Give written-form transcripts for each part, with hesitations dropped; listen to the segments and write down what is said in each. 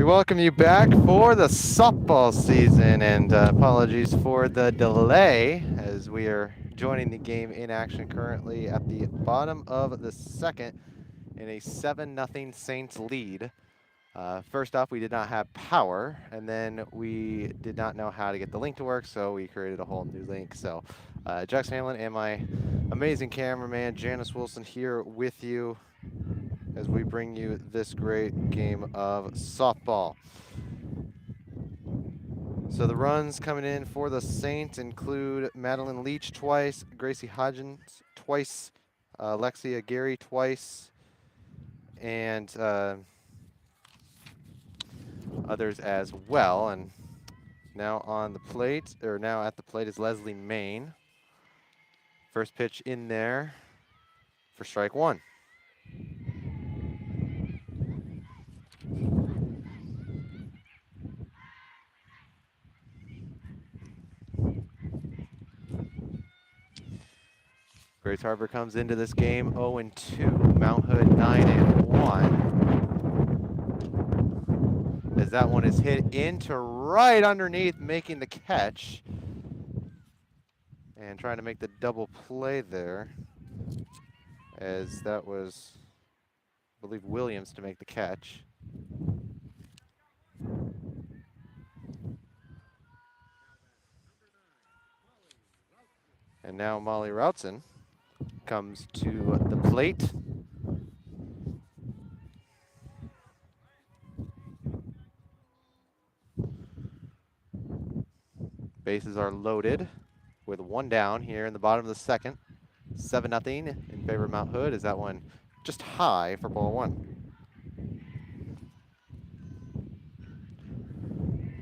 welcome you back for the softball season, and apologies for the delay as we are joining the game in action currently at the bottom of the second in a 7-0 Saints lead. First off, we did not have power, and then we did not know how to get the link to work, so we created a whole new link. So Jackson Hamlin and my amazing cameraman Janice Wilson here with you as we bring you this great game of softball. So the runs coming in for the Saints include Madeline Leach twice, Gracie Hodgins twice, Lexia Gary twice, and others as well. And now on the plate, or now at the plate, is Leslie Main. First pitch in there for strike one. Grace Harbor comes into this game 0-2, Mount Hood 9-1. As that one is hit into right underneath, making the catch. And trying to make the double play there, as that was, I believe, Williams to make the catch. And now Molly Routson comes to the plate. Bases are loaded with one down here in the bottom of the second. 7-0 in favor of Mount Hood. Is that one just high for ball one?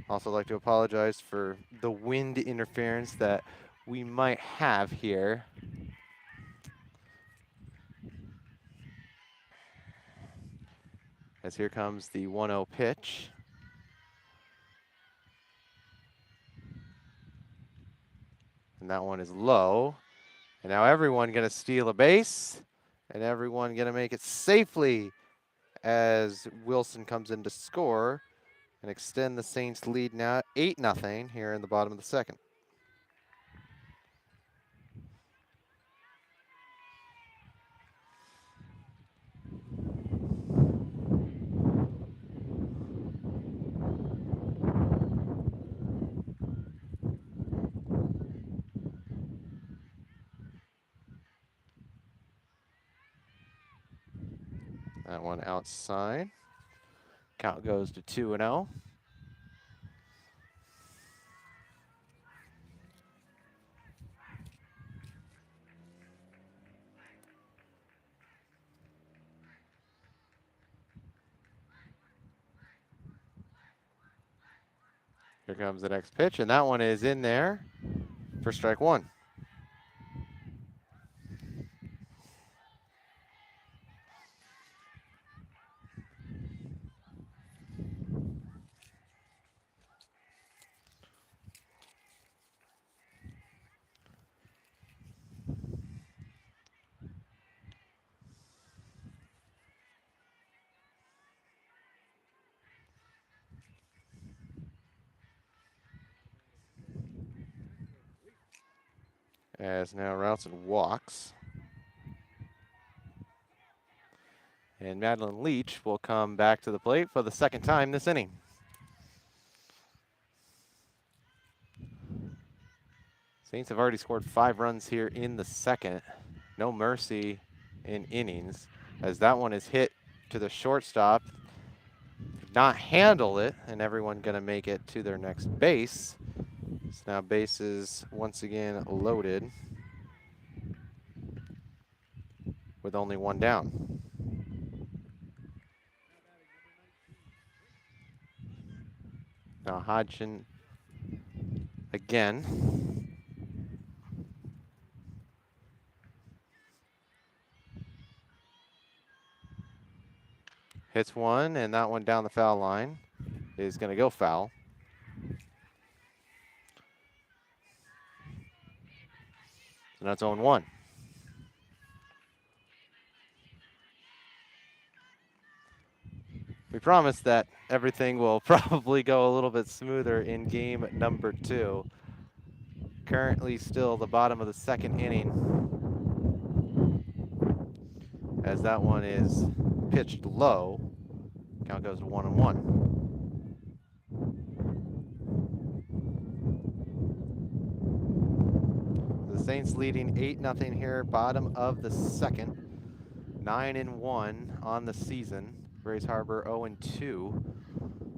Also like to apologize for the wind interference that we might have here. As here comes the 1-0 pitch. And that one is low. And now everyone gonna steal a base, and everyone gonna make it safely as Wilson comes in to score and extend the Saints lead now 8-0 here in the bottom of the second. That one outside. Count goes to 2-0. Here comes the next pitch, and that one is in there for strike one. As now Routson walks. And Madeline Leach will come back to the plate for the second time this inning. Saints have already scored 5 runs here in the second. No mercy in innings, as that one is hit to the shortstop. Not handle it, and everyone gonna make it to their next base. So now bases once again loaded with only one down. Now Hodgson again. Hits one, and that one down the foul line is going to go foul. So that's 0-1. We promise that everything will probably go a little bit smoother in game number 2. Currently still the bottom of the second inning, as that one is pitched low. Count goes to 1-1. The Saints leading 8-0 here, bottom of the second. 9-1 on the season. Grays Harbor 0-2.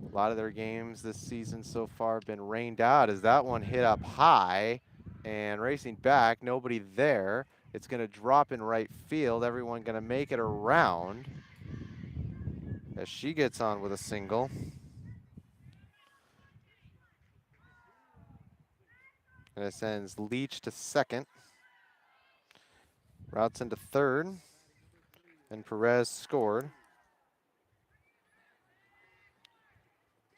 A lot of their games this season so far have been rained out, as that one hit up high and racing back, nobody there. It's going to drop in right field. Everyone going to make it around as she gets on with a single. And it sends Leach to second. Routes into third. And Perez scored.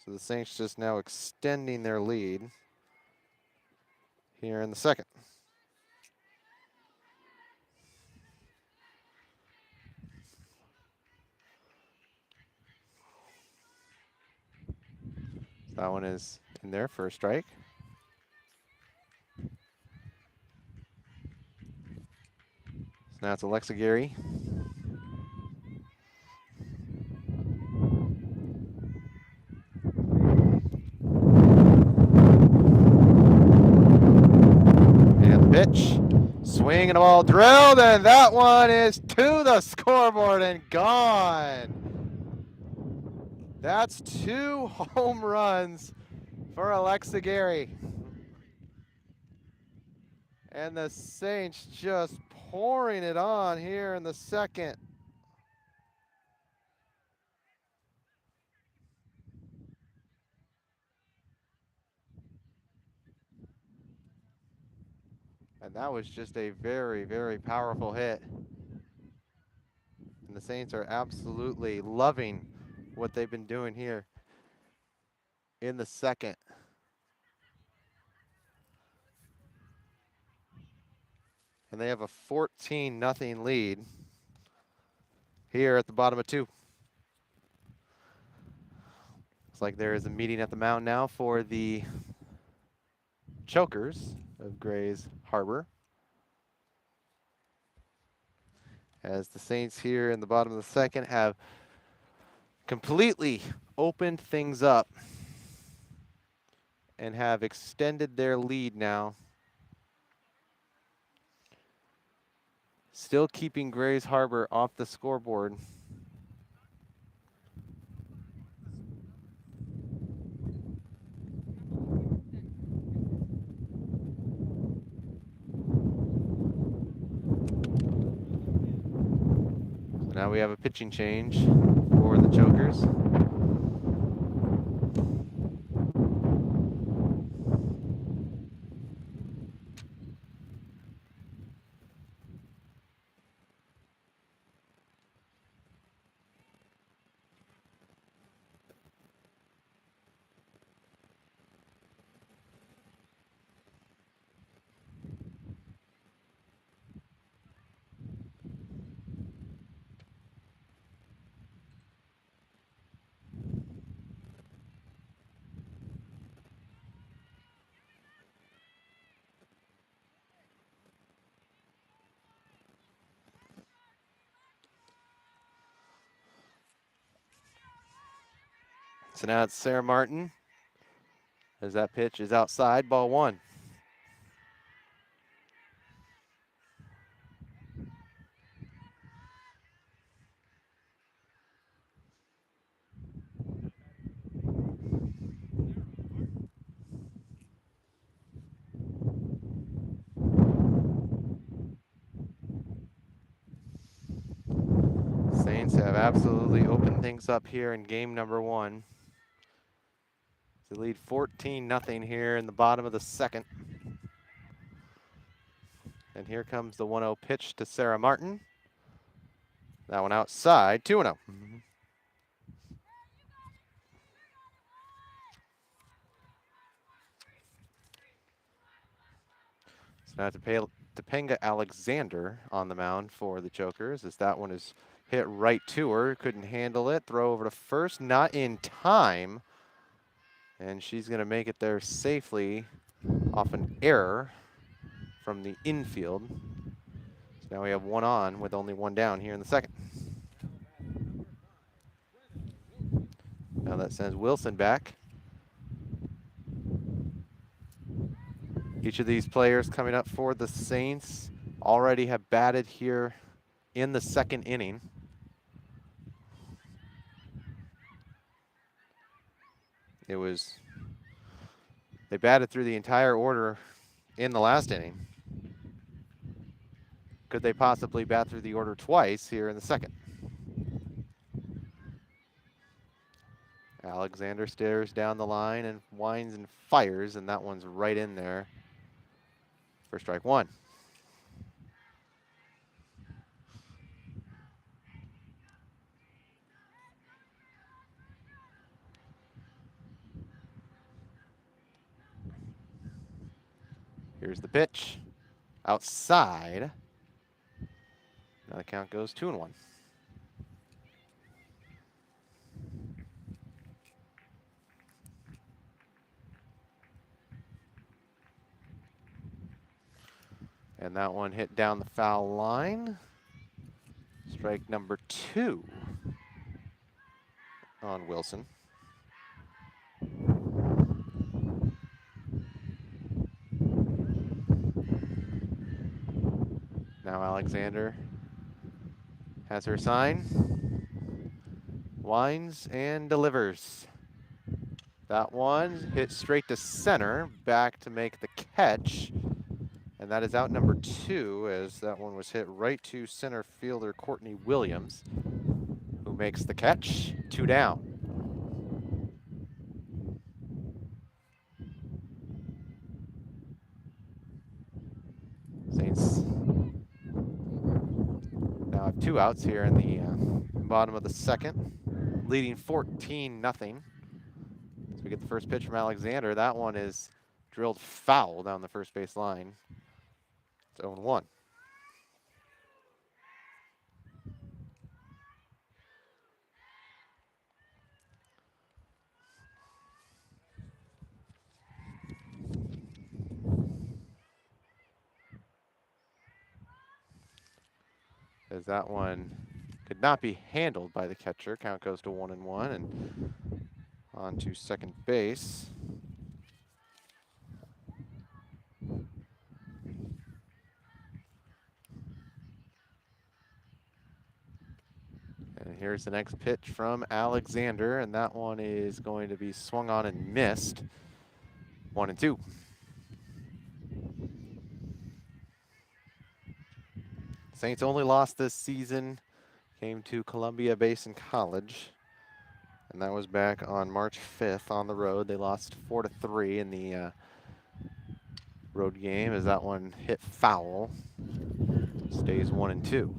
So the Saints just now extending their lead here in the second. So that one is in there for a strike. So now it's Alexa Gary. And the pitch. Swing and a ball drilled, and that one is to the scoreboard and gone. That's 2 home runs for Alexa Gary. And the Saints just pouring it on here in the second. And that was just a very, very powerful hit. And the Saints are absolutely loving what they've been doing here in the second. And they have a 14-0 lead here at the bottom of 2. Looks like there is a meeting at the mound now for the Chokers of Grays Harbor, as the Saints here in the bottom of the second have completely opened things up and have extended their lead now. Still keeping Grays Harbor off the scoreboard. So now we have a pitching change for the Chokers. So now it's Sarah Martin, as that pitch is outside, ball 1. Saints have absolutely opened things up here in game number 1. They lead 14-0 here in the bottom of the second. And here comes the 1-0 pitch to Sarah Martin. That one outside, 2-0. So now Topanga Alexander on the mound for the Chokers, as that one is hit right to her. Couldn't handle it. Throw over to first. Not in time. And she's going to make it there safely off an error from the infield. So now we have one on with only one down here in the second. Now that sends Wilson back. Each of these players coming up for the Saints already have batted here in the second inning. They batted through the entire order in the last inning. Could they possibly bat through the order twice here in the second? Alexander stares down the line and winds and fires, and that one's right in there for strike one. Here's the pitch. Outside. Now the count goes 2-1. And that one hit down the foul line. Strike number 2 on Wilson. Now Alexander has her sign. Winds and delivers. That one hit straight to center, back to make the catch. And that is out number 2, as that one was hit right to center fielder Courtney Williams, who makes the catch. 2 down. Saints now have 2 outs here in the bottom of the second, leading 14-0. So we get the first pitch from Alexander. That one is drilled foul down the first base line. It's 0-1. As that one could not be handled by the catcher. Count goes to 1-1 and on to second base. And here's the next pitch from Alexander, and that one is going to be swung on and missed. 1-2. Saints only lost this season, came to Columbia Basin College, and that was back on March 5th on the road. They lost 4-3 in the road game as that one hit foul. Stays 1-2.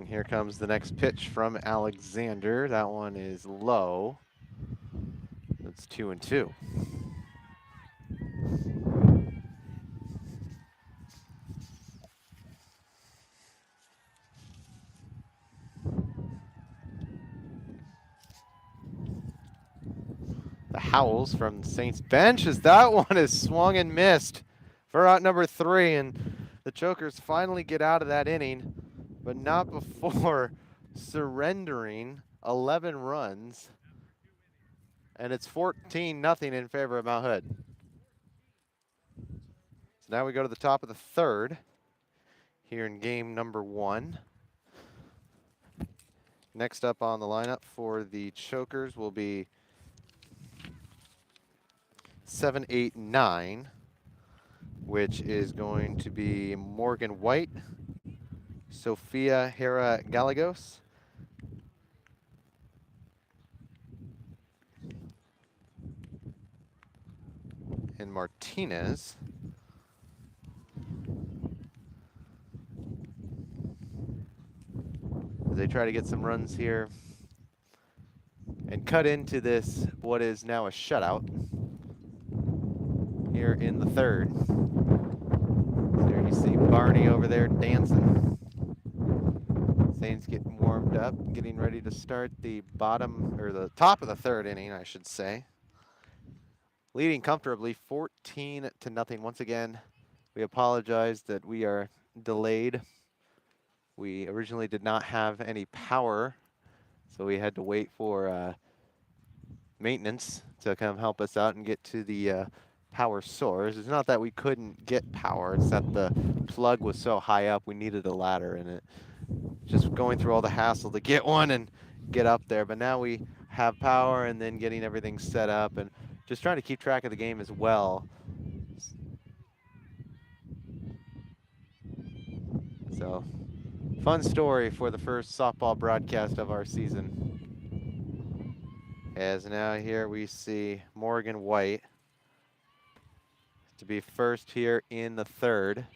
Here comes the next pitch from Alexander. That one is low. It's 2-2. The howls from the Saints bench as that one is swung and missed for out number 3, and the Chokers finally get out of that inning, but not before surrendering 11 runs, and it's 14-0 in favor of Mount Hood. So now we go to the top of the third here in game number 1. Next up on the lineup for the Chokers will be 7, 8, 9, which is going to be Morgan White, Sophia Hera Gallegos, and Martinez. As they try to get some runs here and cut into this, what is now a shutout here in the third. There you see Barney over there dancing. Saints getting warmed up, getting ready to start the bottom, or the top of the third inning, I should say. Leading comfortably 14-0. Once again, we apologize that we are delayed. We originally did not have any power, so we had to wait for maintenance to come help us out and get to the power source. It's not that we couldn't get power, it's that the plug was so high up we needed a ladder, and it just going through all the hassle to get one and get up there. But now we have power, and then getting everything set up and just trying to keep track of the game as well. So, fun story for the first softball broadcast of our season. As now here we see Morgan White to be first here in the third.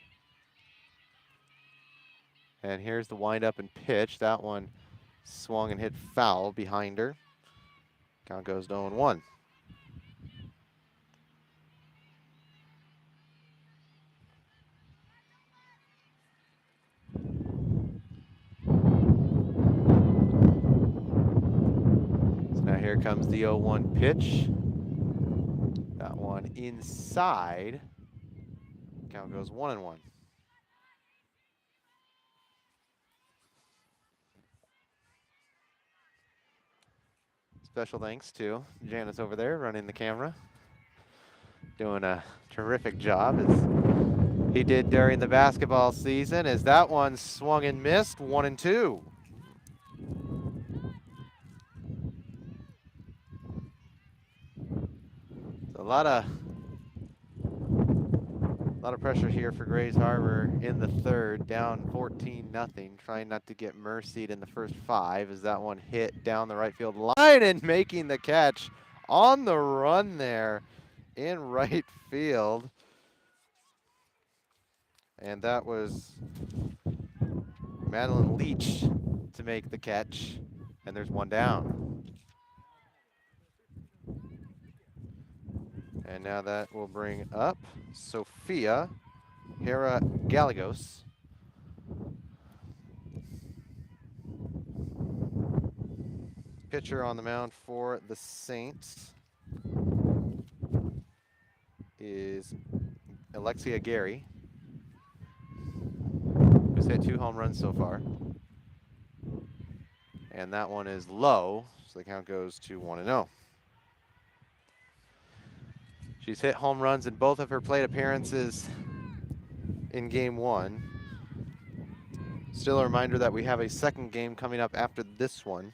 And here's the windup and pitch. That one swung and hit foul behind her. Count goes to 0-1. So now here comes the 0-1 pitch. That one inside. Count goes 1-1. Special thanks to Janice over there running the camera. Doing a terrific job as he did during the basketball season, as that one swung and missed, 1-2. So a lot of pressure here for Grays Harbor in the third, down 14-0, trying not to get mercied in the first 5 as that one hit down the right field line and making the catch on the run there in right field. And that was Madeline Leach to make the catch, and there's one down. And now that will bring up Sophia Hera Gallegos. Pitcher on the mound for the Saints is Alexia Gary, who's hit 2 home runs so far. And that one is low, so the count goes to 1-0. She's hit home runs in both of her plate appearances in game 1. Still a reminder that we have a second game coming up after this one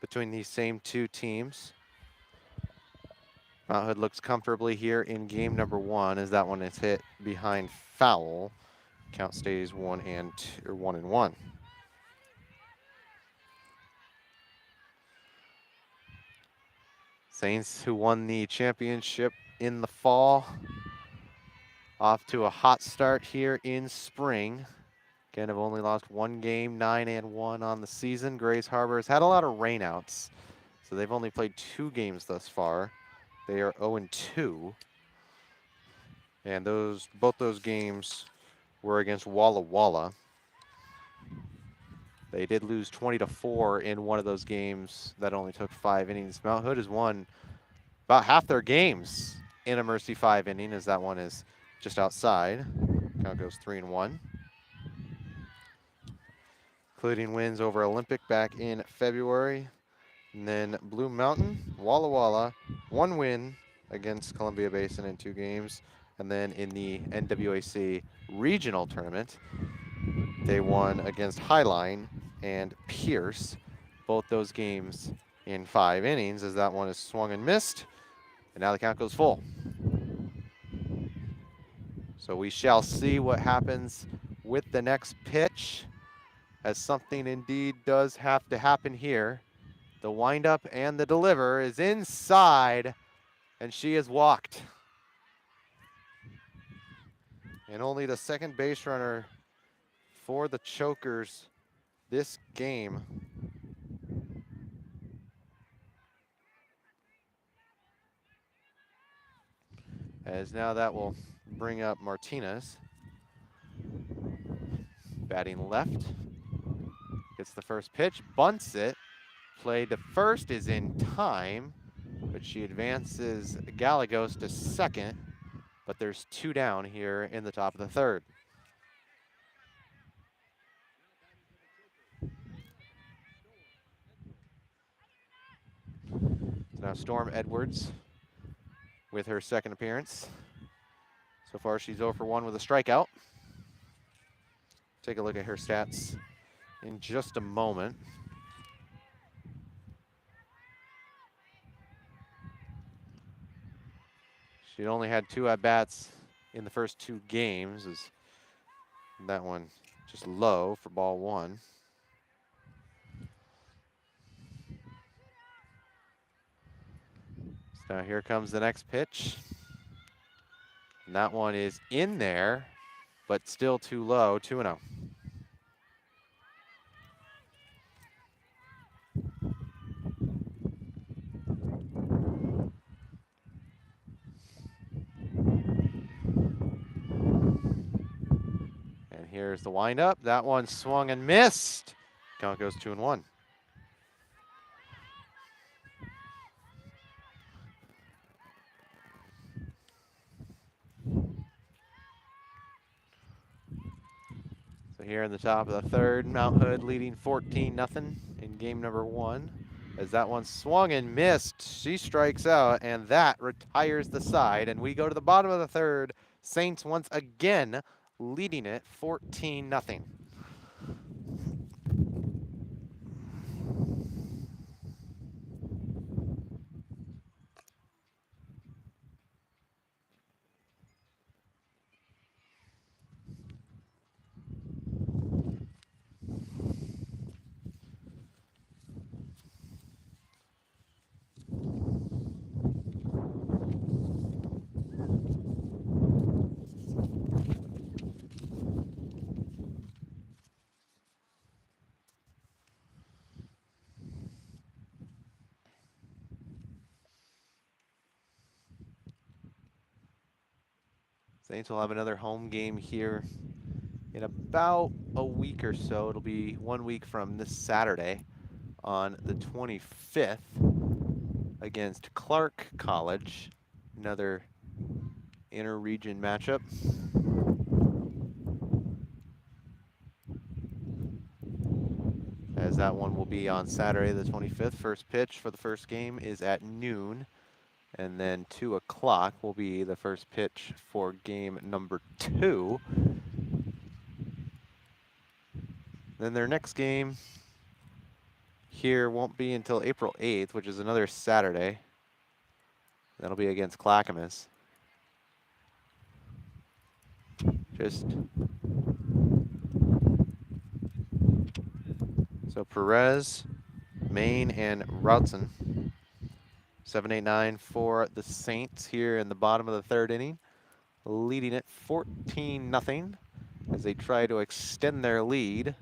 between these same 2 teams. Mount Hood looks comfortably here in game number 1 as that one is hit behind foul. Count stays 1-1. Saints, who won the championship in the fall, off to a hot start here in spring. Again, have only lost 1 game, 9-1 on the season. Grays Harbor has had a lot of rainouts, so they've only played 2 games thus far. They are 0-2, and both those games were against Walla Walla. They did lose 20-4 in one of those games that only took 5 innings. Mount Hood has won about half their games in a Mercy 5 inning, as that one is just outside. Count goes 3-1. Including wins over Olympic back in February. And then Blue Mountain, Walla Walla, 1 win against Columbia Basin in 2 games. And then in the NWAC regional tournament, they won against Highline and Pierce. Both those games in 5 innings, as that one is swung and missed. And now the count goes full. So we shall see what happens with the next pitch, as something indeed does have to happen here. The windup and the deliver is inside, and she is walked. And only the second base runner for the Chokers this game. As now that will bring up Martinez. Batting left. Gets the first pitch, bunts it. Play to first is in time, but she advances Gallegos to second. But there's 2 down here in the top of the third. So now Storm Edwards with her second appearance. So far she's 0 for 1 with a strikeout. Take a look at her stats in just a moment. She only had 2 at-bats in the first 2 games. That one just low for ball 1. So now here comes the next pitch. And that one is in there, but still too low, 2-0. And here's the windup. That one swung and missed. Count goes 2-1. So here in the top of the third, Mount Hood leading 14-0 in game number 1. As that one swung and missed, she strikes out, and that retires the side. And we go to the bottom of the third. Saints once again leading it 14-0. Saints will have another home game here in about a week or so. It'll be 1 week from this Saturday on the 25th against Clark College. Another inter-region matchup. As that one will be on Saturday the 25th. First pitch for the first game is at noon. And then 2 o'clock will be the first pitch for game number 2. Then their next game here won't be until April 8th, which is another Saturday. That'll be against Clackamas. So Perez, Main, and Roudson. 7-8-9 for the Saints here in the bottom of the third inning, leading it 14-0 as they try to extend their lead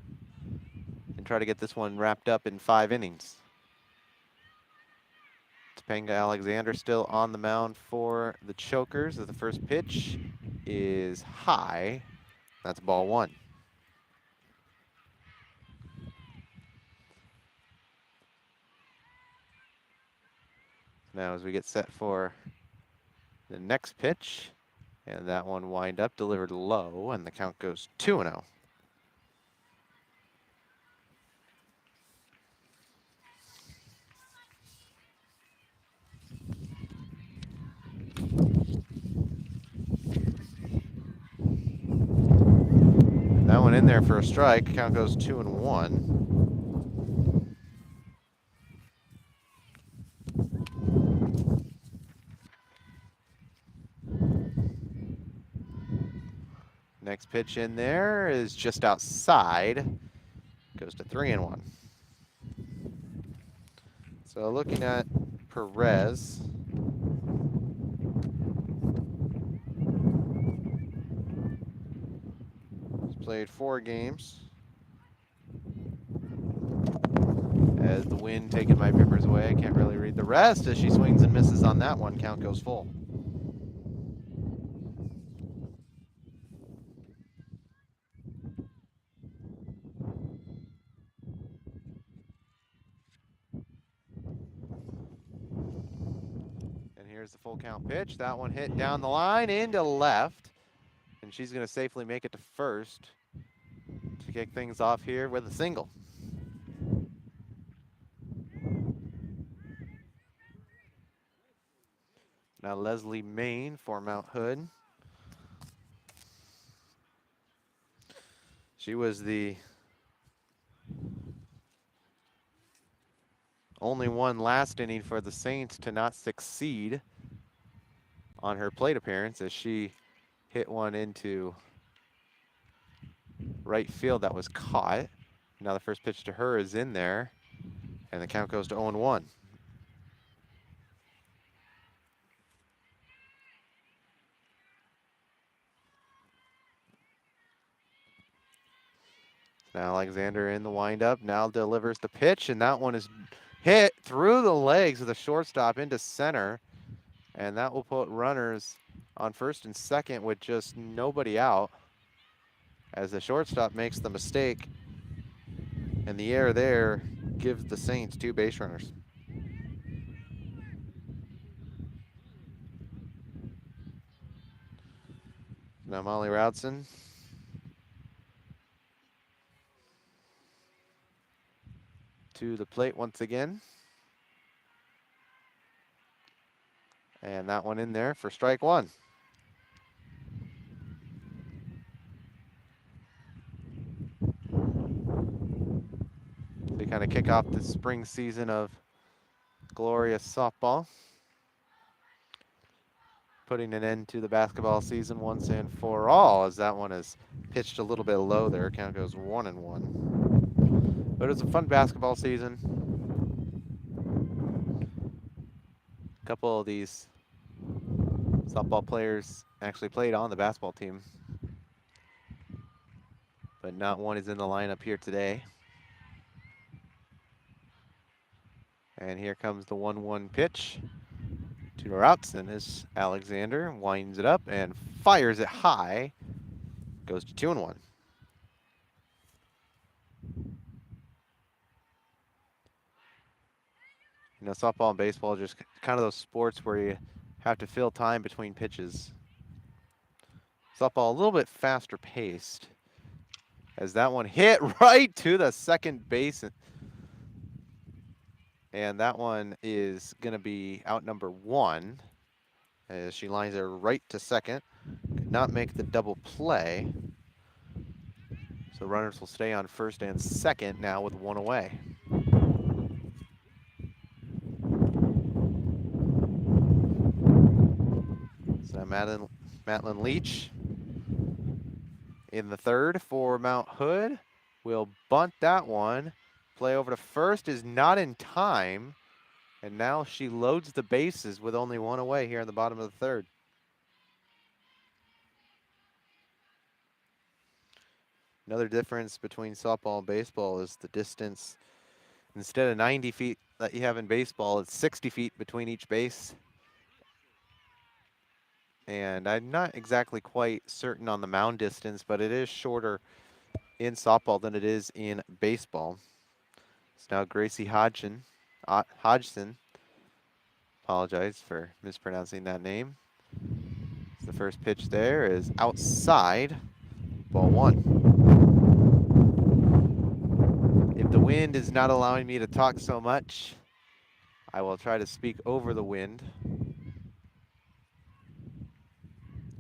and try to get this one wrapped up in 5 innings. Topanga Alexander still on the mound for the Chokers as the first pitch is high. That's ball 1. Now as we get set for the next pitch, and that one wind up, delivered low, and the count goes 2-0. That one in there for a strike, count goes 2-1. Next pitch in there is just outside. Goes to 3-1. So looking at Perez. played 4 games. As the wind taking my pippers away, I can't really read the rest. As she swings and misses on that one, count goes full. And here's the full count pitch. That one hit down the line into left. And she's going to safely make it to first to kick things off here with a single. Now Leslie Main for Mount Hood. She was the only one last inning for the Saints to not succeed on her plate appearance, as she hit one into right field that was caught. Now the first pitch to her is in there, and the count goes to 0-1. Now Alexander in the windup, now delivers the pitch, and that one is hit through the legs of the shortstop into center, and that will put runners on first and second with just nobody out, as the shortstop makes the mistake, and the error there gives the Saints 2 base runners. Now Molly Roudson to the plate once again. And that one in there for strike one. They kind of kick off the spring season of glorious softball, putting an end to the basketball season once and for all, as that one is pitched a little bit low there. Count goes 1-1. But it's a fun basketball season. A couple of these softball players actually played on the basketball team, but not one is in the lineup here today. And here comes the 1-1 pitch to Routson as Alexander winds it up and fires it high. Goes to 2-1. You know, softball and baseball are just kind of those sports where you have to fill time between pitches. Softball a little bit faster paced, as that one hit right to the second base. And that one is going to be out number 1, as she lines it right to second. Could not make the double play. So runners will stay on first and second now with 1 away. So Madeline Leach in the third for Mount Hood. Will bunt that one. Play over to first is not in time. And now she loads the bases with only 1 away here in the bottom of the third. Another difference between softball and baseball is the distance. Instead of 90 feet that you have in baseball, it's 60 feet between each base. And I'm not exactly quite certain on the mound distance, but it is shorter in softball than it is in baseball. It's now Gracie Hodgson. Apologize for mispronouncing that name. The first pitch there is outside. Ball 1. If the wind is not allowing me to talk so much, I will try to speak over the wind.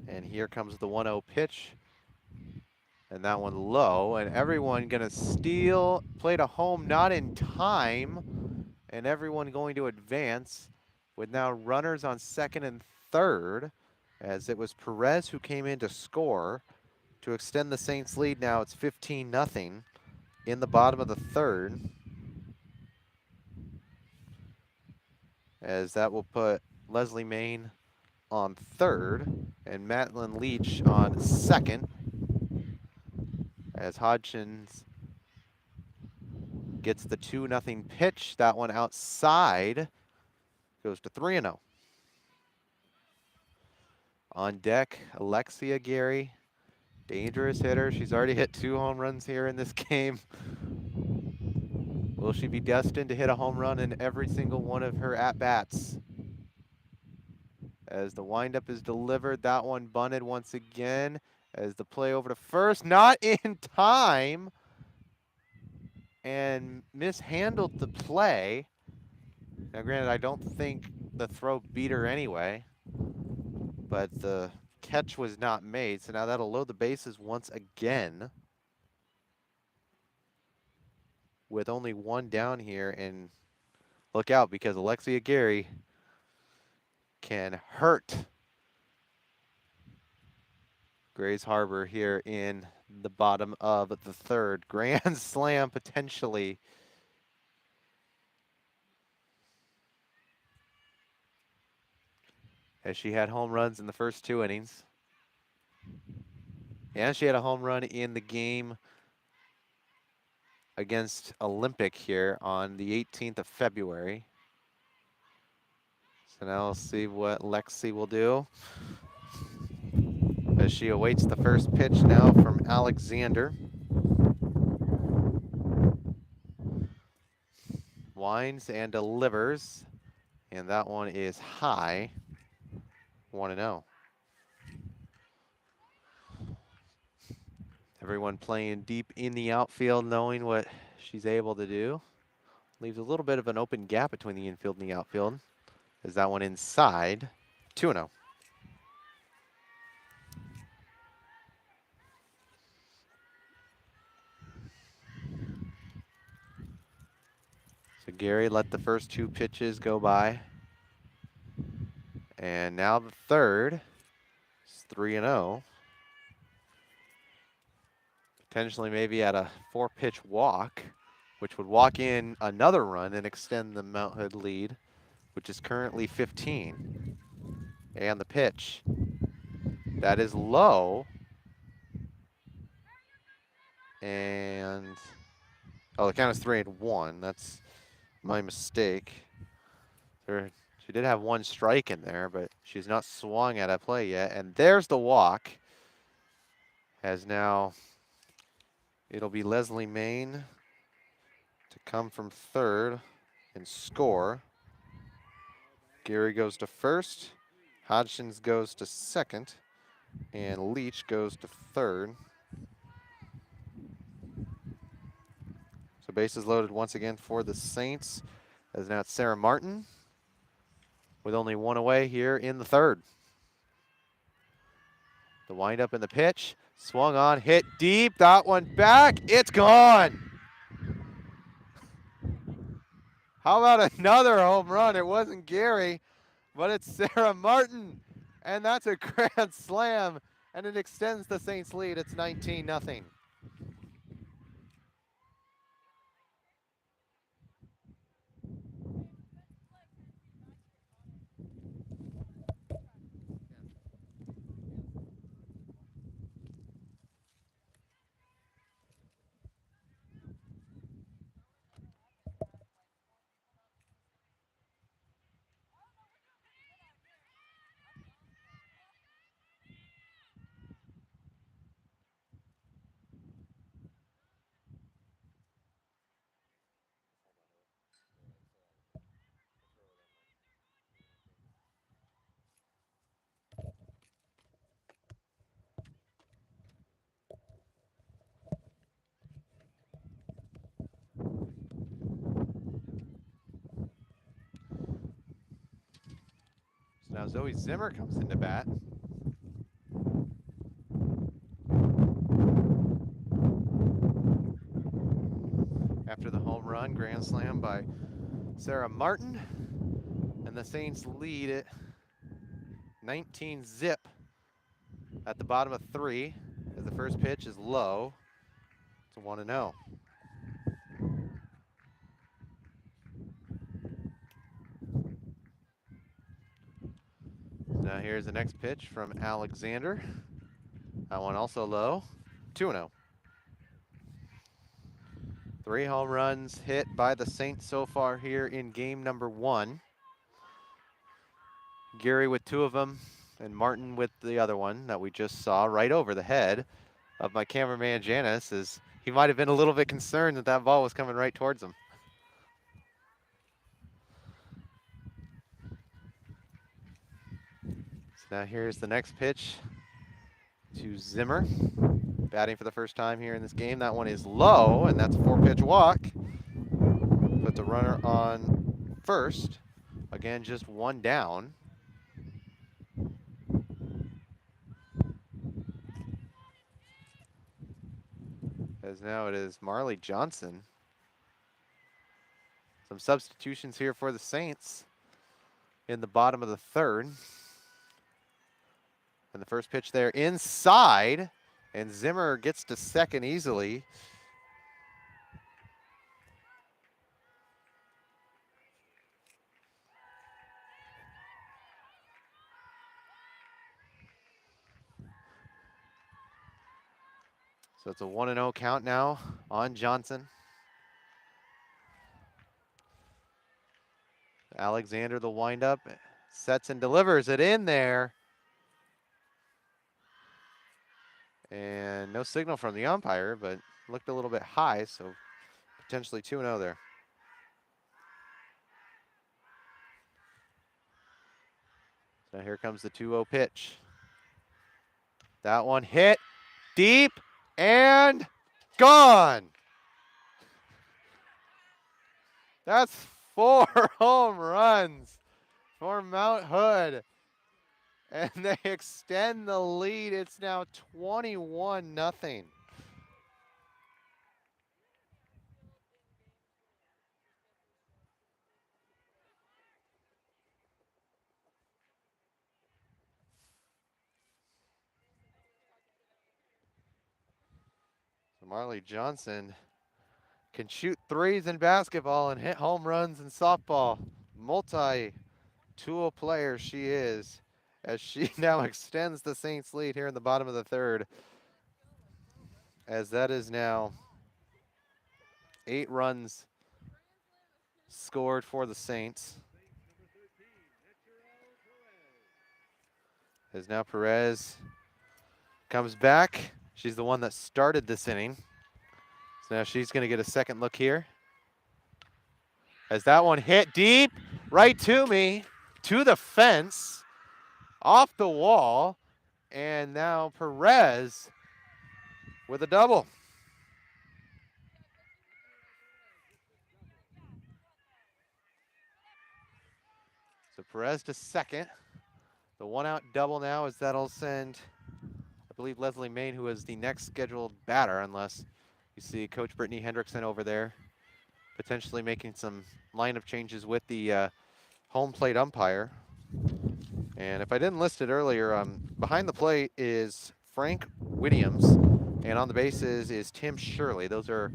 And here comes the 1-0 pitch. And that one low, and everyone gonna steal, play to home, not in time, and everyone going to advance with now runners on second and third, as it was Perez who came in to score to extend the Saints lead. Now it's 15-0 in the bottom of the third, as that will put Leslie Main on third and Madeline Leach on second. as Hodgins gets the 2-0 pitch. That one outside goes to 3-0. On deck, Alexia Gary, dangerous hitter. She's already hit 2 home runs here in this game. Will she be destined to hit a home run in every single one of her at-bats? As the windup is delivered, that one bunted once again. As the play over to first, not in time, and mishandled the play. Now, granted, I don't think the throw beat her anyway, but the catch was not made, so now that'll load the bases once again with only one down here. And look out, because Alexia Gary can hurt Grays Harbor here in the bottom of the third. Grand slam potentially. As she had home runs in the first 2 innings. And she had a home run in the game against Olympic here on the 18th of February. So now we'll see what Lexi will do as she awaits the first pitch now from Alexander. Winds and delivers, and that one is high. 1-0. Everyone playing deep in the outfield, knowing what she's able to do. Leaves a little bit of an open gap between the infield and the outfield. Is that one inside? 2-0. So Gary let the first 2 pitches go by. And now the third is 3-0. Potentially maybe at a 4-pitch walk, which would walk in another run and extend the Mount Hood lead, which is currently 15. And the pitch. That is low. And, oh, the count is 3-1. That's my mistake. She did have 1 strike in there, but she's not swung at a play yet. And there's the walk. As now it'll be Leslie Main to come from third and score. Gary goes to first. Hodgins goes to second. And Leach goes to third. So bases loaded once again for the Saints. As now it's Sarah Martin with only 1 away here in the third. The windup and the pitch. Swung on, hit deep. That one back. It's gone. How about another home run? It wasn't Gary, but it's Sarah Martin. And that's a grand slam. And it extends the Saints lead. It's 19-0. So now Zoe Zimmer comes into bat. After the home run, grand slam by Sarah Martin. And the Saints lead it 19-zip at the bottom of 3. As the first pitch is low. It's 1-0. Now here's the next pitch from Alexander. That one also low. 2-0. 3 home runs hit by the Saints so far here in game number 1. Gary with 2 of them, and Martin with the other one that we just saw right over the head of my cameraman Janice, as he might have been a little bit concerned that that ball was coming right towards him. So now here's the next pitch to Zimmer, batting for the first time here in this game. That one is low, and that's a 4-pitch walk. Put the runner on first. Again, just 1 down. As now it is Marley Johnson. Some substitutions here for the Saints in the bottom of the 3rd. And the first pitch there inside, and Zimmer gets to second easily. So it's a 1-0 count now on Johnson. Alexander, the windup, sets and delivers it in there. And no signal from the umpire, but looked a little bit high, so potentially 2-0 there. So here comes the 2-0 pitch. That one hit deep and gone. That's 4 home runs for Mount Hood. And they extend the lead. It's now 21-0. So Marley Johnson can shoot threes in basketball and hit home runs in softball. Multi-tool player she is, as she now extends the Saints lead here in the bottom of the 3rd. As that is now 8 runs scored for the Saints. As now Perez comes back. She's the one that started this inning. So now she's going to get a second look here. As that one hit deep, right to me, to the fence, off the wall, and now Perez with a double. So Perez to second. The 1-out double now, as that'll send, I believe, Leslie Main, who is the next scheduled batter, unless you see Coach Brittany Hendrickson over there potentially making some lineup changes with the home plate umpire. And if I didn't list it earlier, behind the plate is Frank Williams, and on the bases is Tim Shirley. Those are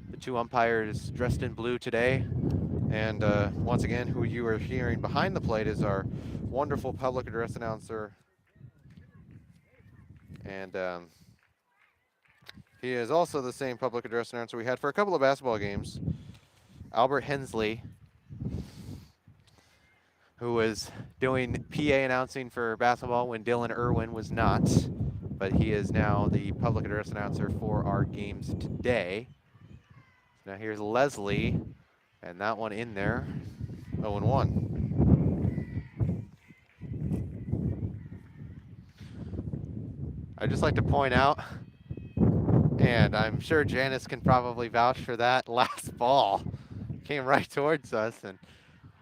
the 2 umpires dressed in blue today. And once again, who you are hearing behind the plate is our wonderful public address announcer. And he is also the same public address announcer we had for a couple of basketball games, Albert Hensley, who was doing PA announcing for basketball when Dylan Irwin was not. But he is now the public address announcer for our games today. Now here's Leslie, and that one in there, 0-1. I'd just like to point out, and I'm sure Janice can probably vouch for that, last ball came right towards us, and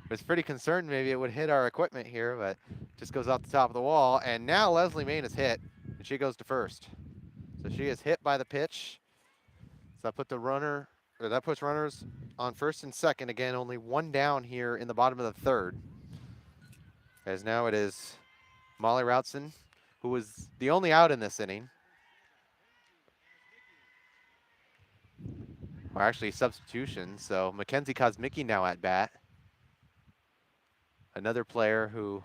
was pretty concerned maybe it would hit our equipment here, but just goes off the top of the wall. And now Leslie Main is hit, and she goes to first. So she is hit by the pitch. So that puts runners on first and second. Again, only 1 down here in the bottom of the 3rd. As now it is Molly Routson, who was the only out in this inning. Or actually substitution. So Mackenzie Kosmicki now at bat. Another player who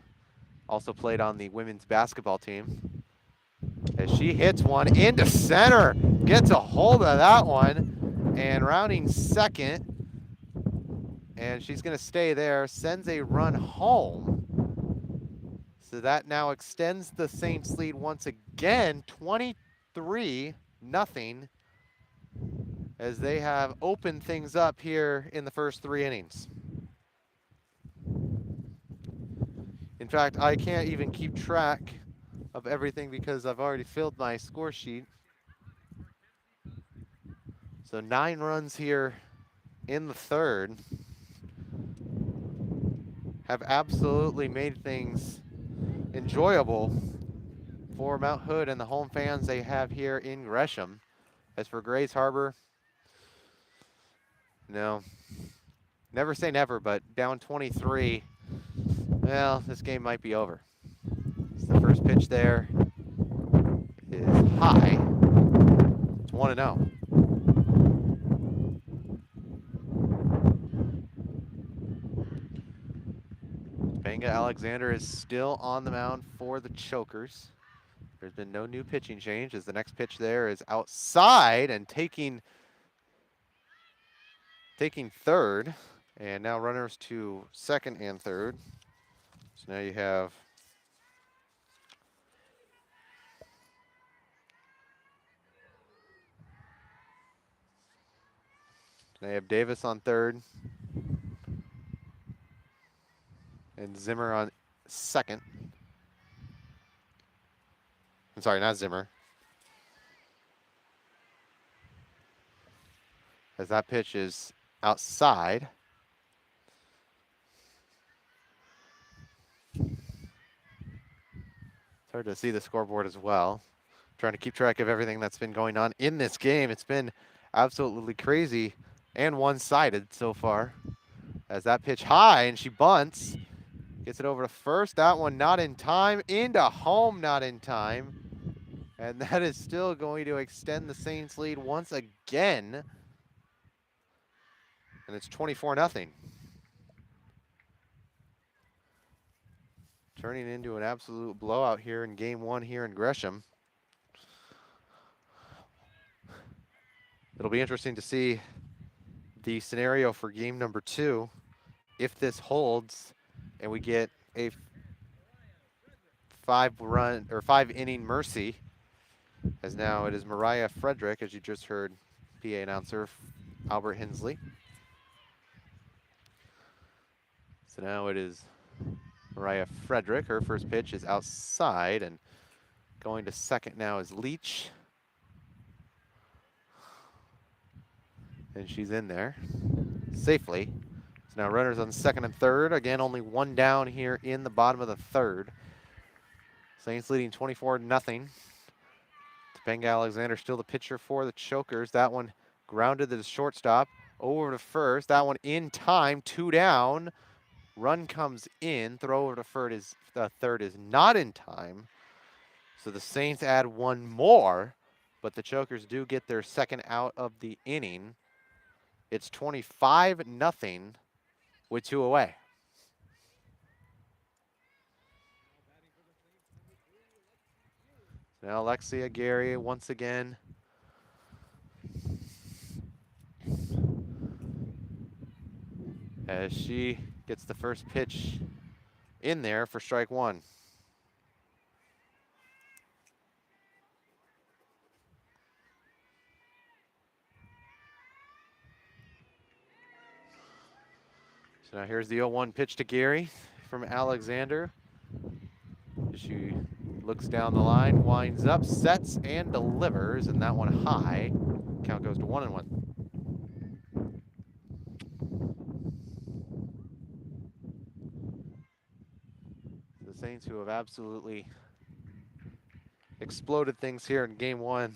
also played on the women's basketball team. As she hits one into center, gets a hold of that one, and rounding second, and she's going to stay there, sends a run home. So that now extends the Saints lead once again, 23-0, as they have opened things up here in the first 3 innings. In fact, I can't even keep track of everything because I've already filled my score sheet. So 9 runs here in the third have absolutely made things enjoyable for Mount Hood and the home fans they have here in Gresham. As for Grays Harbor, no, never say never, but down 23, well, this game might be over. So the first pitch there is high. It's 1-0. Topanga Alexander is still on the mound for the Chokers. There's been no new pitching change, as the next pitch there is outside and taking third. And now runners to second and third. So now you have Davis on third and Zimmer on second. I'm sorry, not Zimmer. As that pitch is outside. It's hard to see the scoreboard as well. Trying to keep track of everything that's been going on in this game. It's been absolutely crazy and one-sided so far. As that pitch high, and she bunts. Gets it over to first. That one not in time. Into home, not in time. And that is still going to extend the Saints lead once again. And it's 24-0. Turning into an absolute blowout here in game 1 here in Gresham. It'll be interesting to see the scenario for game number 2. If this holds and we get a 5-inning mercy, as now it is Mariah Frederick, as you just heard PA announcer Albert Hensley. So now it is Mariah Frederick. Her first pitch is outside, and going to second now is Leach. And she's in there safely. So now runners on second and third. Again, only 1 down here in the bottom of the third. Saints leading 24-0. Topanga Alexander still the pitcher for the Chokers. That one grounded to the shortstop. Over to first. That one in time. 2 down. Run comes in. Throw over to third is not in time. So the Saints add 1 more, but the Chokers do get their second out of the inning. It's 25-0 with 2 away. Now Alexia Gary once again. As she gets the first pitch in there for strike 1. So now here's the 0-1 pitch to Gary from Alexander. She looks down the line, winds up, sets, and delivers, and that one high. Count goes to 1-1. The Saints, who have absolutely exploded things here in game 1,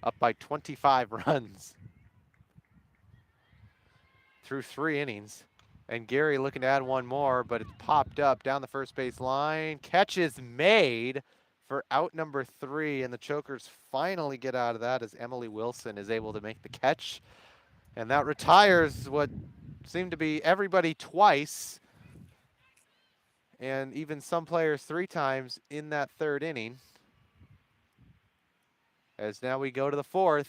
up by 25 runs through 3 innings. And Gary looking to add 1 more, but it's popped up down the first base line. Catch is made for out number 3, and the Chokers finally get out of that as Emily Wilson is able to make the catch. And that retires what seemed to be everybody twice, and even some players 3 times in that 3rd inning. As now we go to the 4th,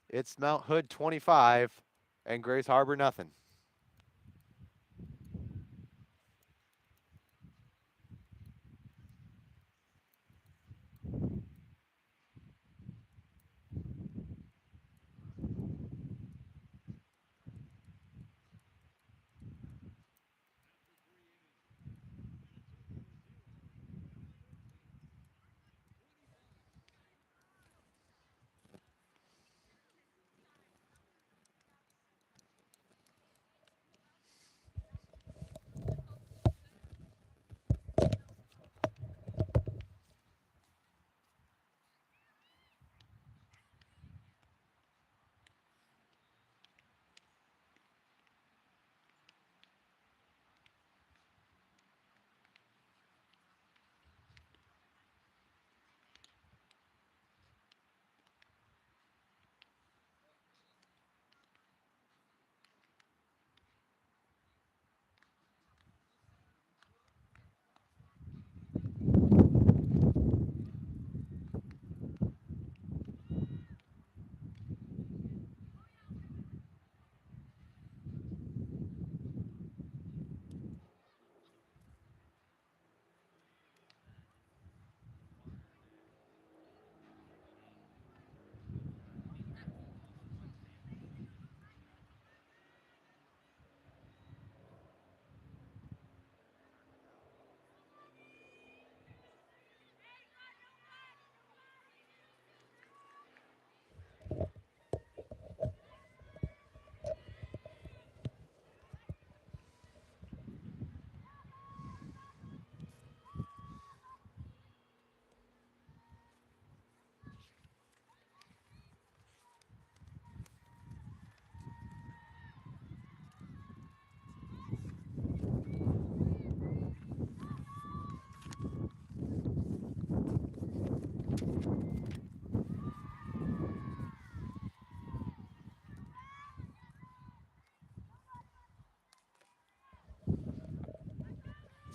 It's Mount Hood 25 and Grays Harbor nothing.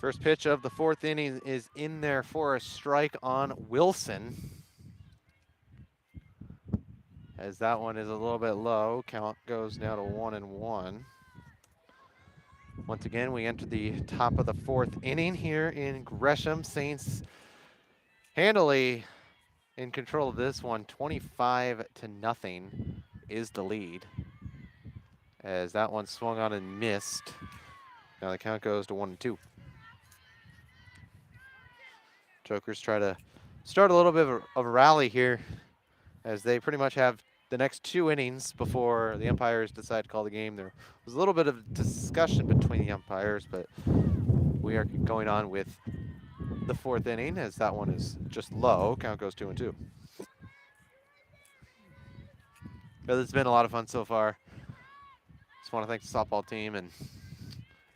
First pitch of the 4th inning is in there for a strike on Wilson. As that one is a little bit low, count goes now to 1-1. Once again, we enter the top of the 4th inning here in Gresham. Saints handily in control of this one, 25-0 is the lead. As that one swung on and missed. Now the count goes to 1-2. Jokers try to start a little bit of a rally here as they pretty much have the next 2 innings before the umpires decide to call the game. There was a little bit of discussion between the umpires, but we are going on with the 4th inning as that one is just low. Count goes 2-2. But it's been a lot of fun so far. Just want to thank the softball team and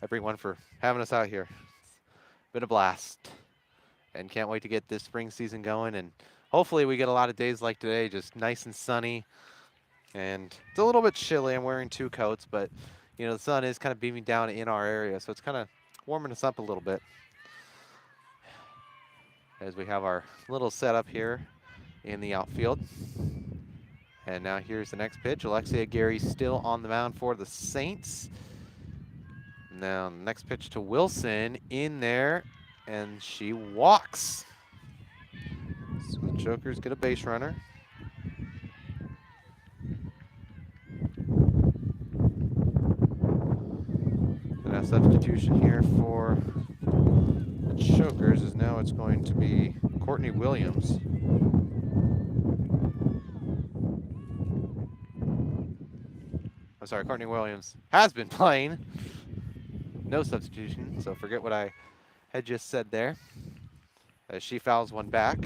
everyone for having us out here. It's been a blast. And can't wait to get this spring season going. And hopefully we get a lot of days like today, just nice and sunny. And it's a little bit chilly. I'm wearing 2 coats, but you know, the sun is kind of beaming down in our area, so it's kind of warming us up a little bit. As we have our little setup here in the outfield. And now here's the next pitch. Alexia Gary still on the mound for the Saints. Now next pitch to Wilson in there, and she walks. So the Jokers get a base runner. And a substitution here for the Jokers is now it's going to be Courtney Williams. I'm sorry, Courtney Williams has been playing. No substitution, so forget what I had just said there. As she fouls one back,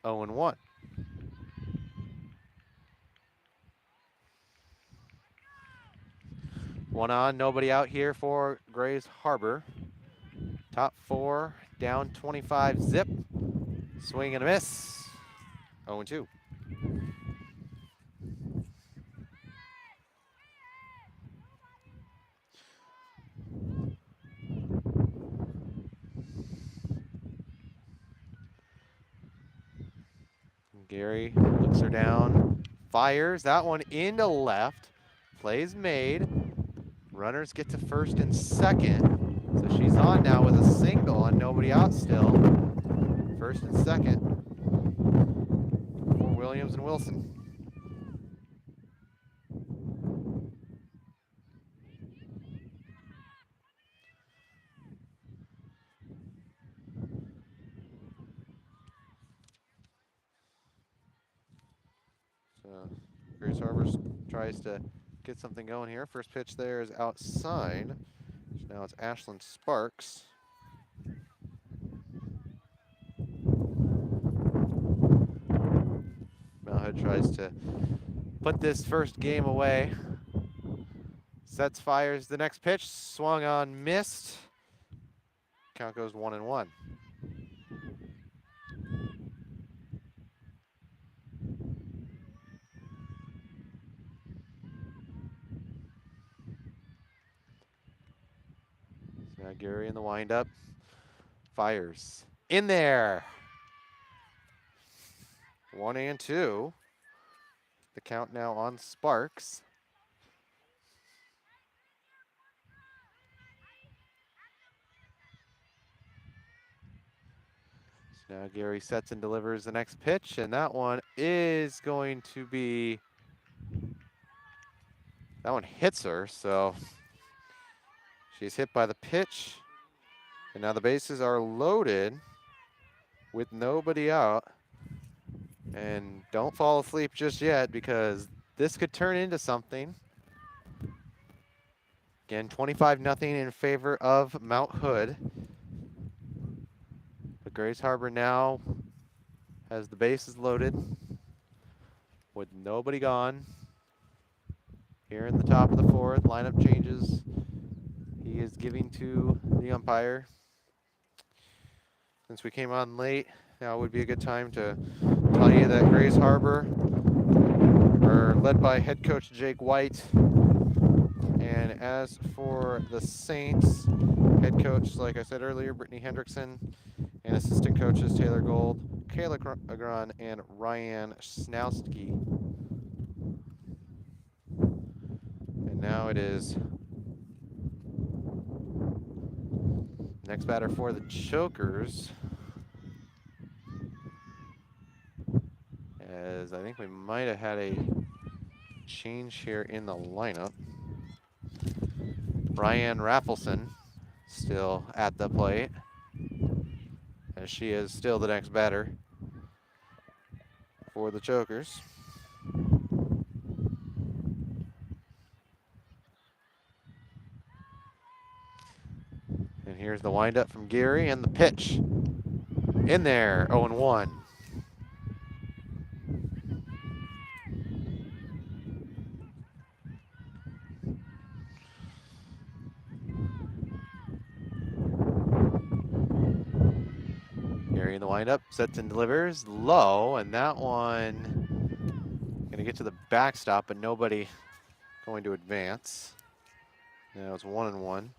0-1. One on, nobody out here for Grays Harbor. Top 4, down 25 zip. Swing and a miss, 0-2. Gary looks her down, Fires that one into left. Plays made. Runners get to first and second. So she's on now with a single and nobody out still. First and second for Williams and Wilson. So Grace Harbor tries to get something going here. First pitch there is outside. So now it's Ashlyn Sparks. Mount Hood tries to put this first game away. Sets, fires the next pitch. Swung on, missed. Count goes 1-1. So now Gary in the windup. Fires. In there. 1-2. The count now on Sparks. So now Gary sets and delivers the next pitch, and that one is going to be, that one hits her, so she's hit by the pitch. And now the bases are loaded with nobody out. And don't fall asleep just yet because this could turn into something. Again, 25-0 in favor of Mount Hood. But Grace Harbor now has the bases loaded with nobody gone. Here in the top of the fourth, lineup changes. He is giving to the umpire. Since we came on late, now would be a good time to tell you that Grace Harbor are led by head coach Jake White. And as for the Saints, head coach, like I said earlier, Brittany Hendrickson, and assistant coaches Taylor Gold, Kayla Agron, and Ryan Snowski. And now it is next batter for the Chokers. As I think we might have had a change here in the lineup. Ryan Raffleson still at the plate, as she is still the next batter for the Chokers. And here's the windup from Geary and the pitch. In there, 0-1. Geary in the windup, sets and delivers low, and that one gonna get to the backstop, but nobody going to advance. Now it's 1-1.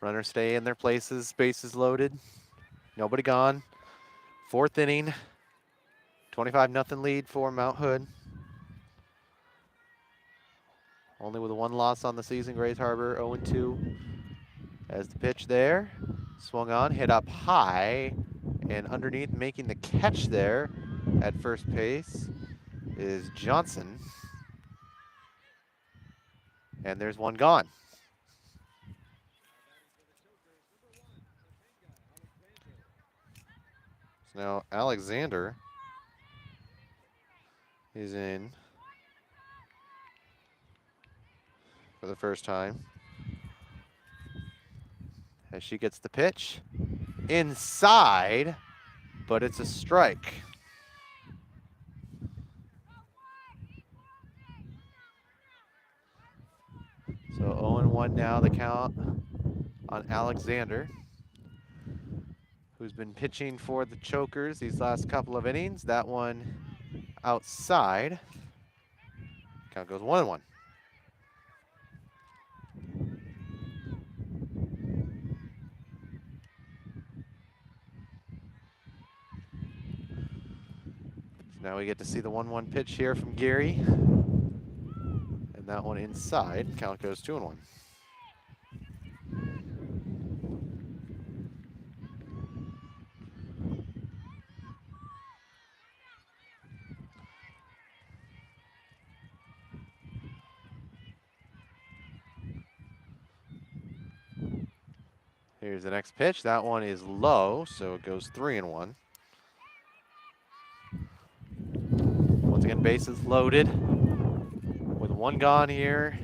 Runners stay in their places, bases loaded, nobody gone. Fourth inning, 25-0 lead for Mount Hood. Only with one loss on the season, Grace Harbor 0-2. As the pitch there, swung on, hit up high, and underneath making the catch there at first base is Johnson. And there's one gone. So now Alexander is in for the first time. As she gets the pitch inside, but it's a strike. So 0-1 now, the count on Alexander, who's been pitching for the Chokers these last couple of innings. That one outside. Count goes 1-1. Now we get to see the 1-1 pitch here from Geary. And that one inside. Count goes 2-1. Here's the next pitch. That one is low, so it goes 3-1. Once again, bases loaded. With one gone here,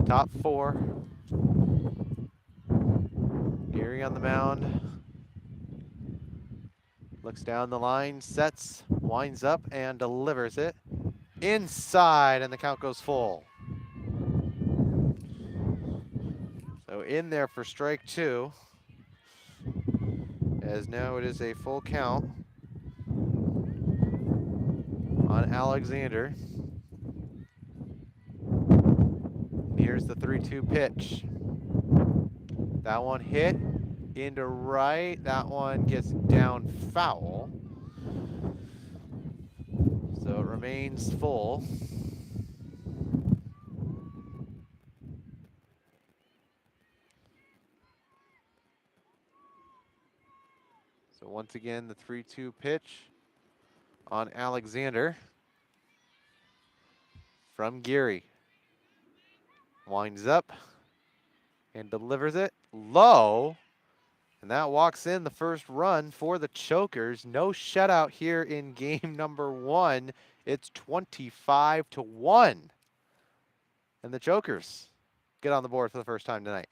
top 4. Geary on the mound. Looks down the line, sets, winds up, and delivers it. Inside, and the count goes full. So in there for strike 2. As now it is a full count on Alexander. Here's the 3-2 pitch. That one hit into right. That one gets down foul. So it remains full. So once again, the 3-2 pitch on Alexander from Geary. Winds up and delivers it low. And that walks in the first run for the Chokers. No shutout here in game number 1. It's 25-1. And the Chokers get on the board for the first time tonight.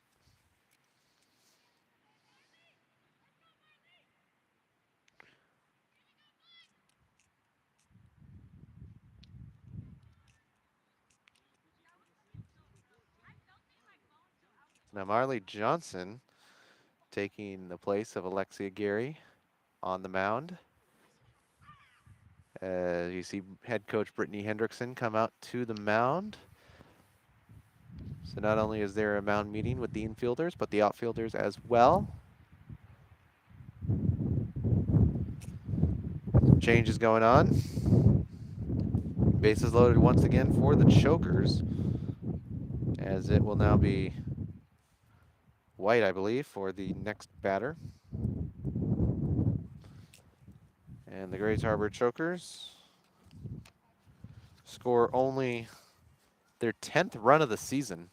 Now Marley Johnson taking the place of Alexia Geary on the mound. You see head coach Brittany Hendrickson come out to the mound. So not only is there a mound meeting with the infielders, but the outfielders as well. Changes going on. Bases loaded once again for the Chokers, as it will now be White, I believe, for the next batter. And the Grays Harbor Chokers score only their 10th run of the season.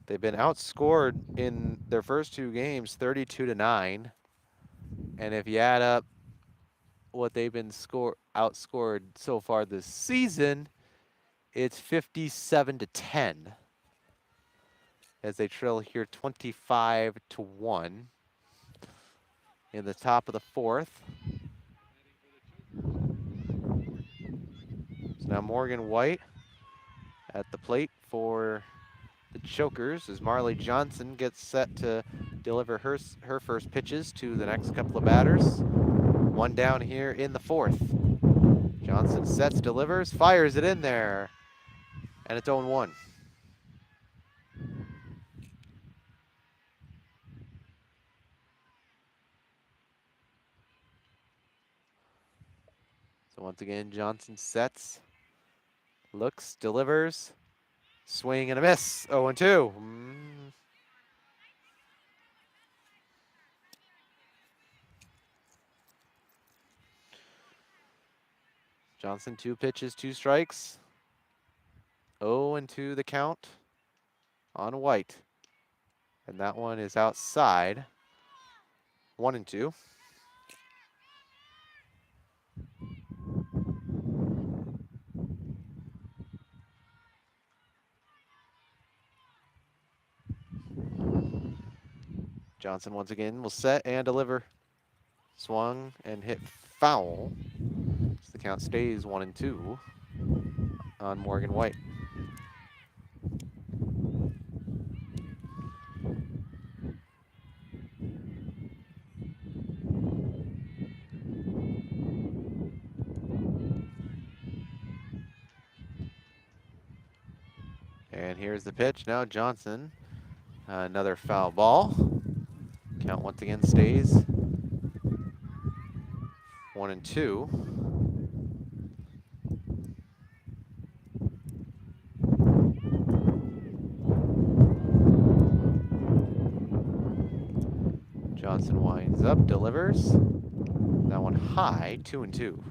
They've been outscored in their first 2 games, 32-9. And if you add up what they've been outscored so far this season, it's 57-10. As they trail here 25-1 in the top of the 4th. So now Morgan White at the plate for the Chokers as Marley Johnson gets set to deliver her first pitches to the next couple of batters. One down here in the 4th. Johnson sets, delivers, fires it in there, and it's 0-1. So once again, Johnson sets, looks, delivers, swing and a miss, 0-2. Johnson, 2 pitches, 2 strikes. 0-2 the count on White. And that one is outside. 1-2. Johnson once again will set and deliver. Swung and hit foul. So the count stays 1-2 on Morgan White. And here's the pitch. Now Johnson, another foul ball. Count once again stays 1-2. Johnson winds up, delivers. That one high, 2-2.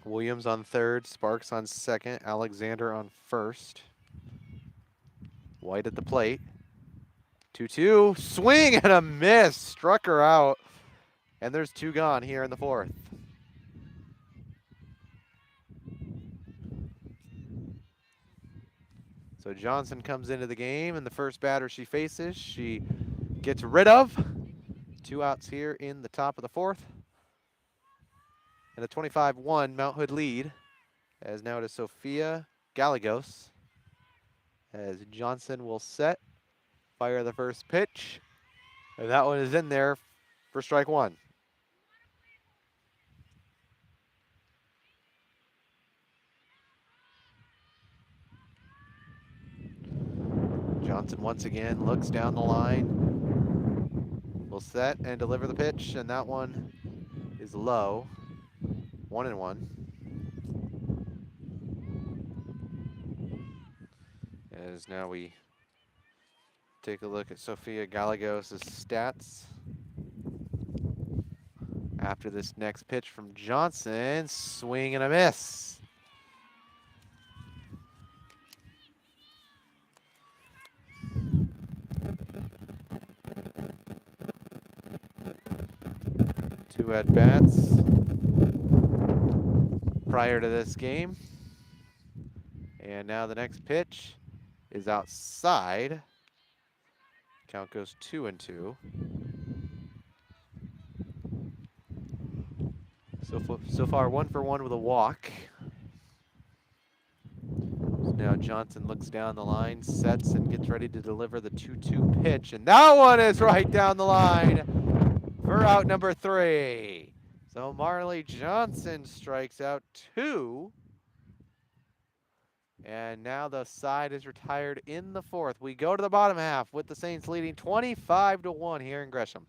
Williams on third, Sparks on second, Alexander on first. White at the plate. 2-2, swing and a miss, struck her out. And there's 2 gone here in the 4th. So Johnson comes into the game, and the first batter she faces, she gets rid of. 2 outs here in the top of the 4th. And a 25-1 Mount Hood lead, as now it is Sophia Gallegos. As Johnson will set, fire the first pitch, and that one is in there for strike 1. Johnson once again looks down the line, will set and deliver the pitch, and that one is low. 1-1. As now we take a look at Sophia Gallegos' stats. After this next pitch from Johnson, swing and a miss. Two at-bats prior to this game. And now the next pitch is outside. Count goes 2-2. So far 1 for 1 with a walk. So now Johnson looks down the line, sets and gets ready to deliver the 2-2 pitch. And that one is right down the line for out number 3. So Marley Johnson strikes out 2. And now the side is retired in the 4th. We go to the bottom half with the Saints leading 25-1 here in Gresham.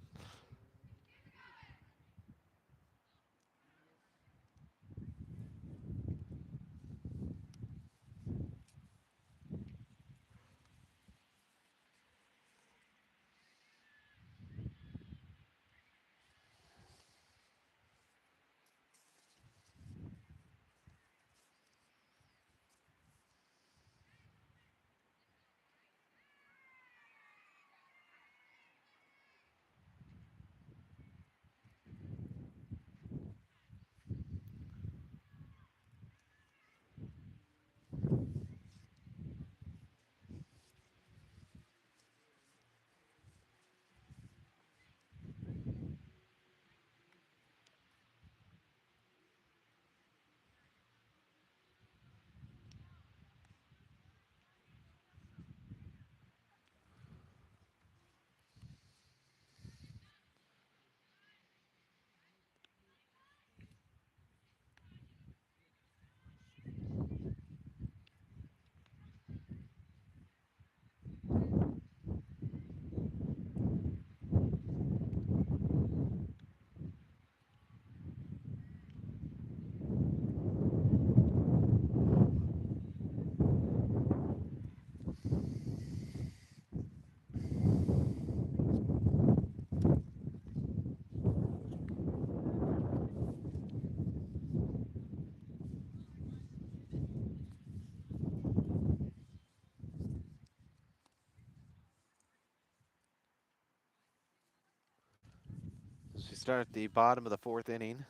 We start at the bottom of the 4th inning.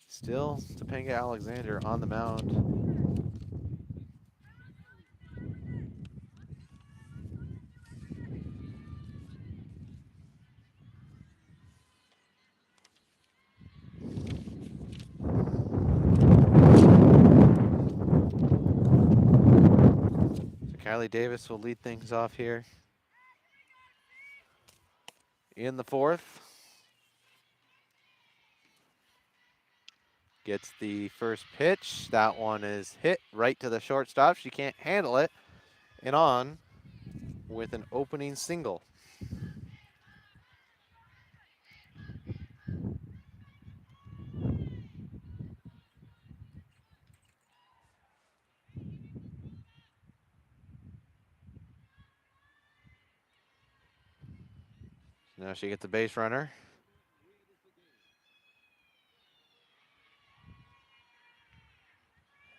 Still Topanga Alexander on the mound. So Kylie Davis will lead things off here in the 4th. Gets the first pitch. That one is hit right to the shortstop. She can't handle it. And on with an opening single. Now she gets a base runner.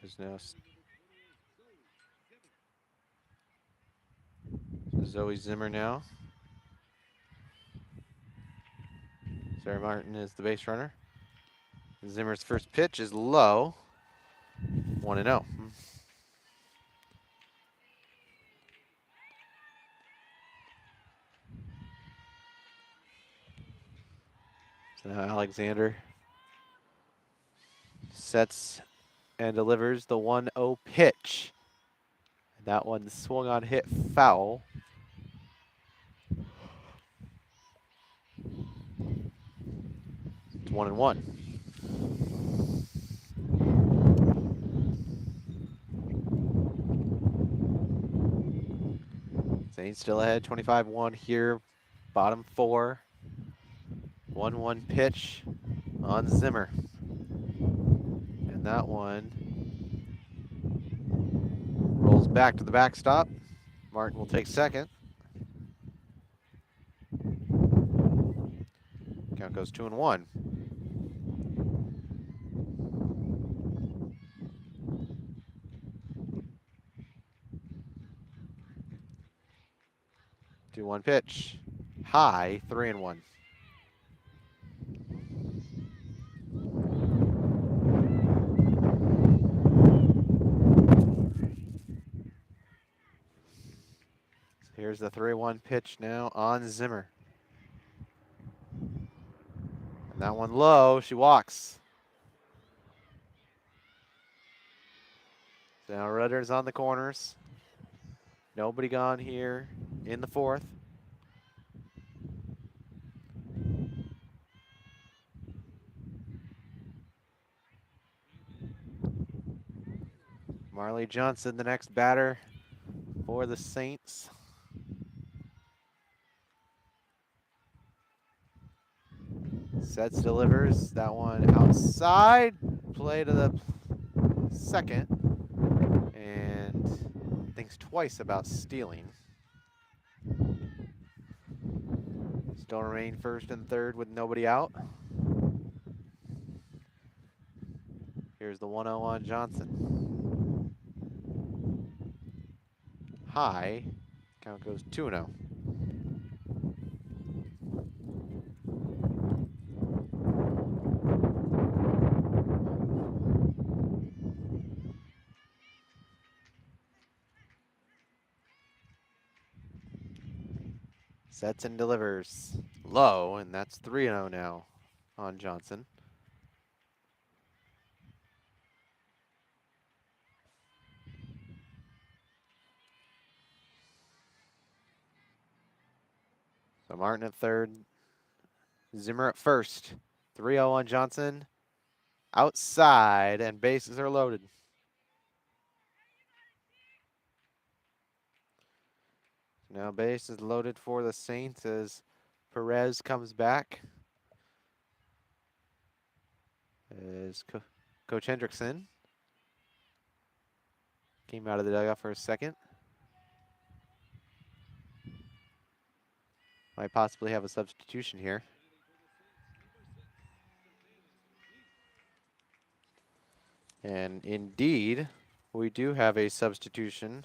There's now Zoe Zimmer now. Sarah Martin is the base runner. Zimmer's first pitch is low. 1-0. So now Alexander sets and delivers the 1-0 pitch. That one swung on, hit foul. It's 1-1. Saints still ahead, 25-1 here, bottom 4. 1-1 pitch on Zimmer. And that one rolls back to the backstop. Martin will take second. Count goes 2-1. Two one pitch. High, 3-1. Here's the 3-1 pitch now on Zimmer. And that one low, she walks. Now runners on the corners. Nobody gone here in the 4th. Marley Johnson, the next batter for the Saints. Sets, delivers. That one outside. Play to the second. And thinks twice about stealing. Still remain first and third with nobody out. Here's the 1-0 on Johnson. High. Count goes 2-0. Sets and delivers. Low, and that's 3-0 now on Johnson. So Martin at third. Zimmer at first. 3-0 on Johnson. Outside, and bases are loaded. Now base is loaded for the Saints as Perez comes back. As Coach Hendrickson came out of the dugout for a second. Might possibly have a substitution here. And indeed, we do have a substitution.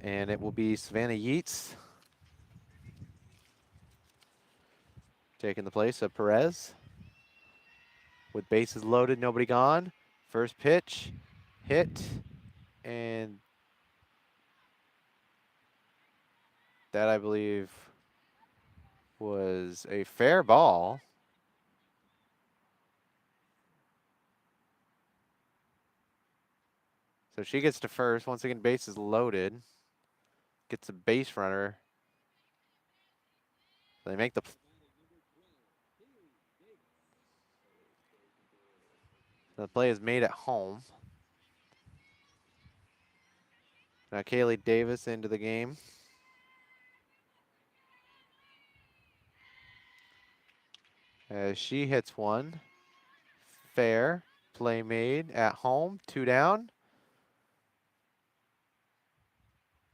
And it will be Savannah Yeats taking the place of Perez. With bases loaded, nobody gone. First pitch, hit, and that, I believe, was a fair ball. So she gets to first. Once again, bases loaded. Gets a base runner. They make the play is made at home. Now Kaylee Davis into the game. As she hits one. Fair. Play made at home. 2 down.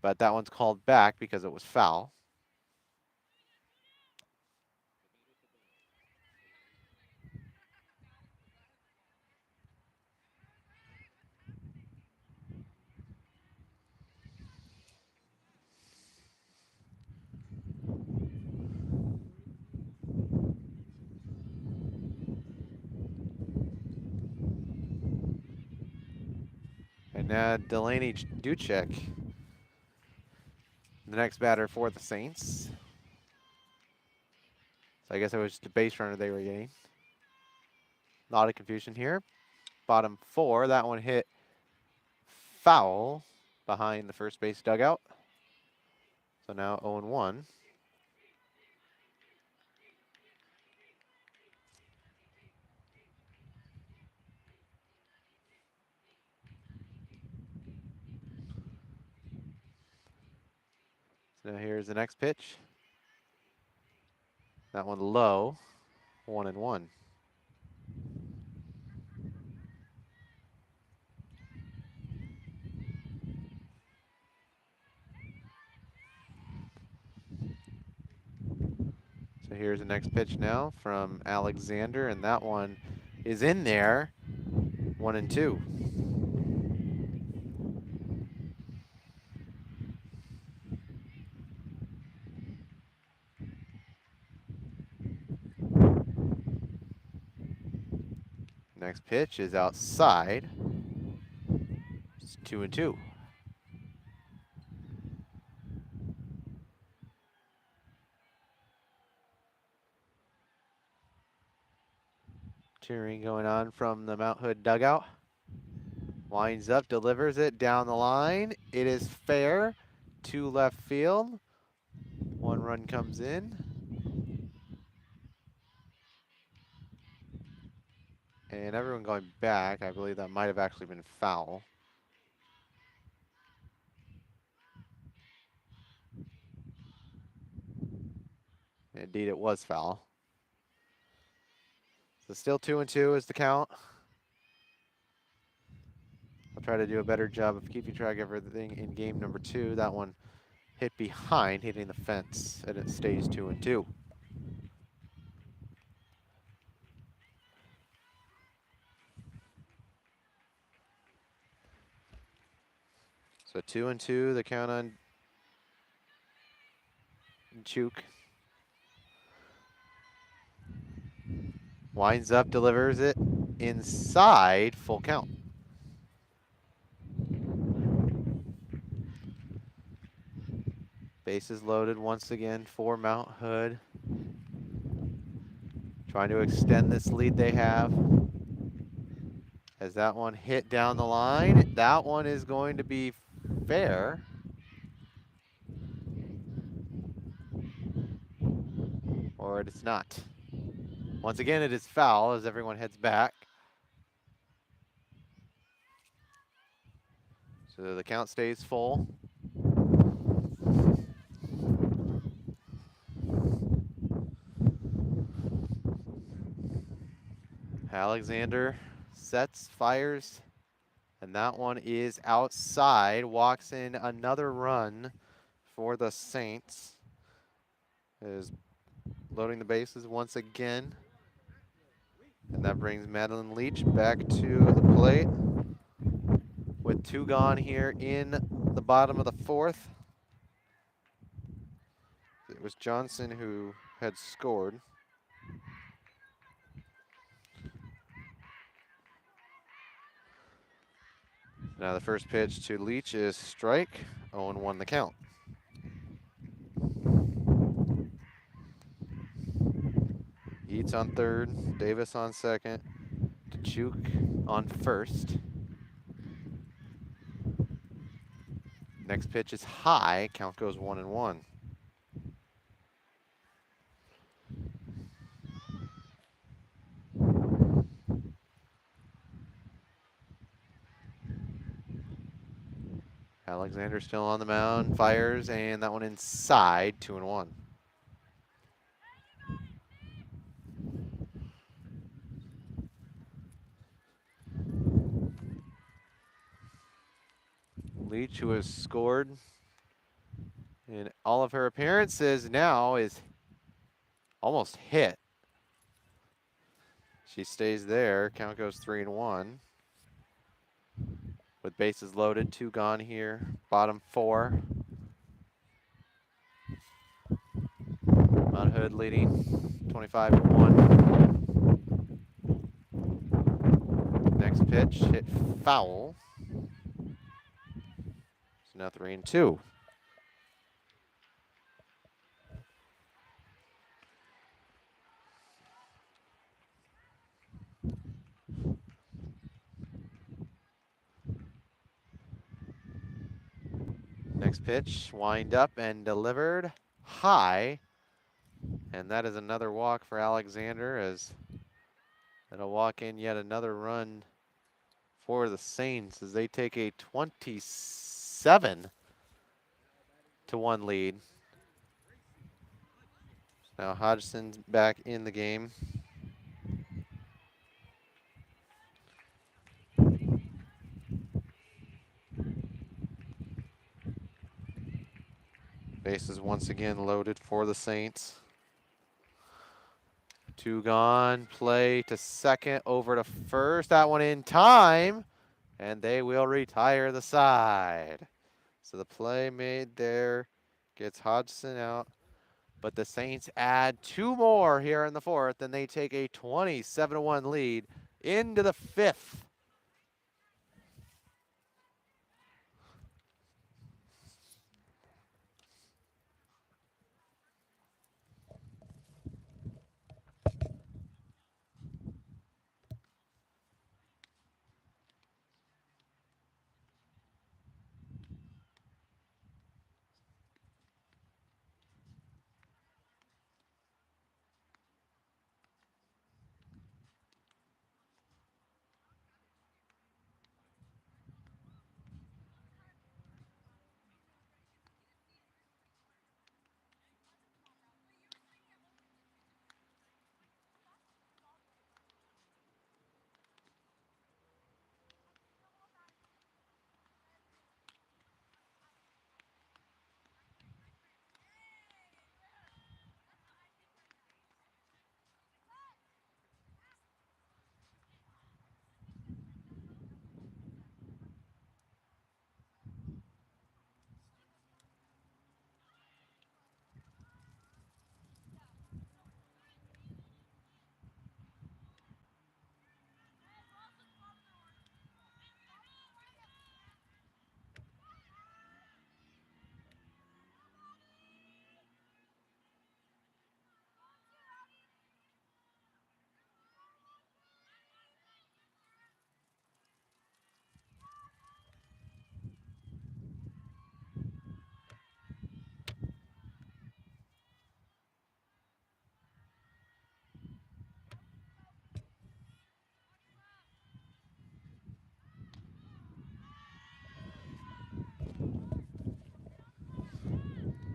But that one's called back because it was foul. Now Delaney Duchek, the next batter for the Saints. So I guess it was just a base runner they were getting. A lot of confusion here. Bottom 4, that one hit foul behind the first base dugout. So now 0-1. So now here's the next pitch. That one low, 1-1. So here's the next pitch now from Alexander, and that one is in there, 1-2. Next pitch is outside. It's 2-2. Cheering going on from the Mount Hood dugout. Winds up, delivers it down the line. It is fair to left field. 1 run comes in. And everyone going back, I believe that might have actually been foul. Indeed, it was foul. So still 2-2 is the count. I'll try to do a better job of keeping track of everything in game number 2. That one hit behind, hitting the fence, and it stays 2-2. So 2-2, the count on Chuk. Winds up, delivers it inside, full count. Bases loaded once again for Mount Hood. Trying to extend this lead they have. As that one hit down the line, that one is going to be fair. Or it's not. Once again, it is foul as everyone heads back. So the count stays full. Alexander sets, fires, and that one is outside. Walks in another run for the Saints. Is loading the bases once again. And that brings Madeline Leach back to the plate with 2 gone here in the bottom of the 4th. It was Johnson who had scored. Now the first pitch to Leach is strike, 0-1 the count. Eats on third, Davis on second, Chuk on first. Next pitch is high, count goes 1-1. Alexander still on the mound, fires, and that one inside, 2-1. Leach, who has scored in all of her appearances, now is almost hit. She stays there, count goes 3-1. With bases loaded, 2 gone here, bottom 4. Mount Hood leading 25-1. Next pitch hit foul. Now 3-2. Next pitch, wind up and delivered high. And that is another walk for Alexander, as it'll walk in yet another run for the Saints as they take a 27-1 lead. Now Hodgson's back in the game. Bases once again loaded for the Saints. 2 gone, play to second, over to first. That one in time, and they will retire the side. So the play made there gets Hodgson out, but the Saints add 2 more here in the 4th, and they take a 27-1 lead into the 5th.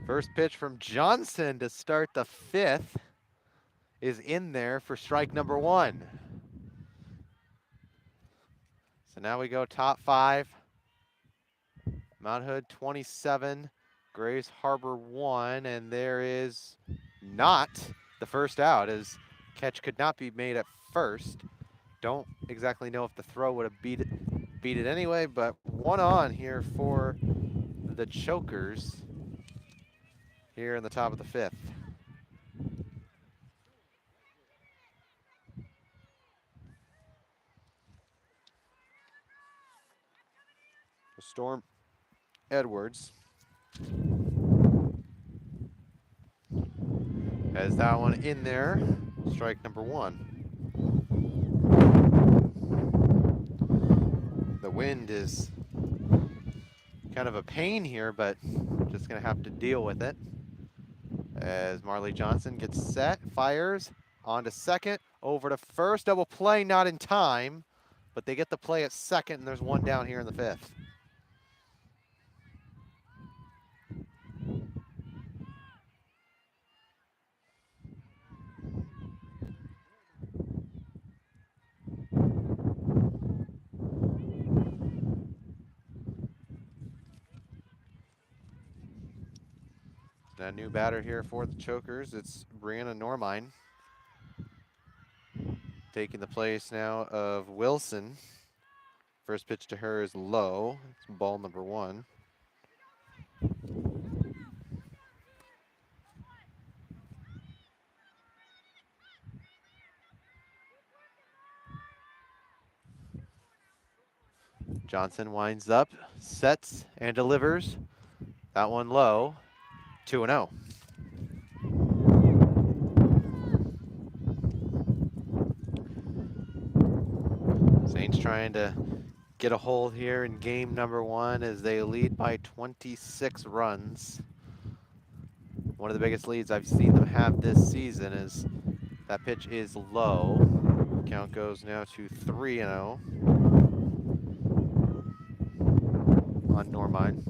First pitch from Johnson to start the 5th is in there for strike number 1. So now we go top 5. Mount Hood 27, Grays Harbor 1, and there is not the first out, as catch could not be made at first. Don't exactly know if the throw would have beat it anyway, but 1 on here for the Chokers here in the top of the 5th. Storm Edwards has that one in there, strike number 1. The wind is kind of a pain here, but just gonna have to deal with it. As Marley Johnson gets set, fires, on to second, over to first, double play, not in time, but they get the play at second, and there's 1 down here in the 5th. A new batter here for the Chokers. It's Brianna Normine, taking the place now of Wilson. First pitch to her is low. It's ball number 1. Johnson winds up, sets, and delivers. That one low, 2-0. Saints trying to get a hold here in game number 1 as they lead by 26 runs. One of the biggest leads I've seen them have this season is that pitch is low. Count goes now to 3-0 on Normine.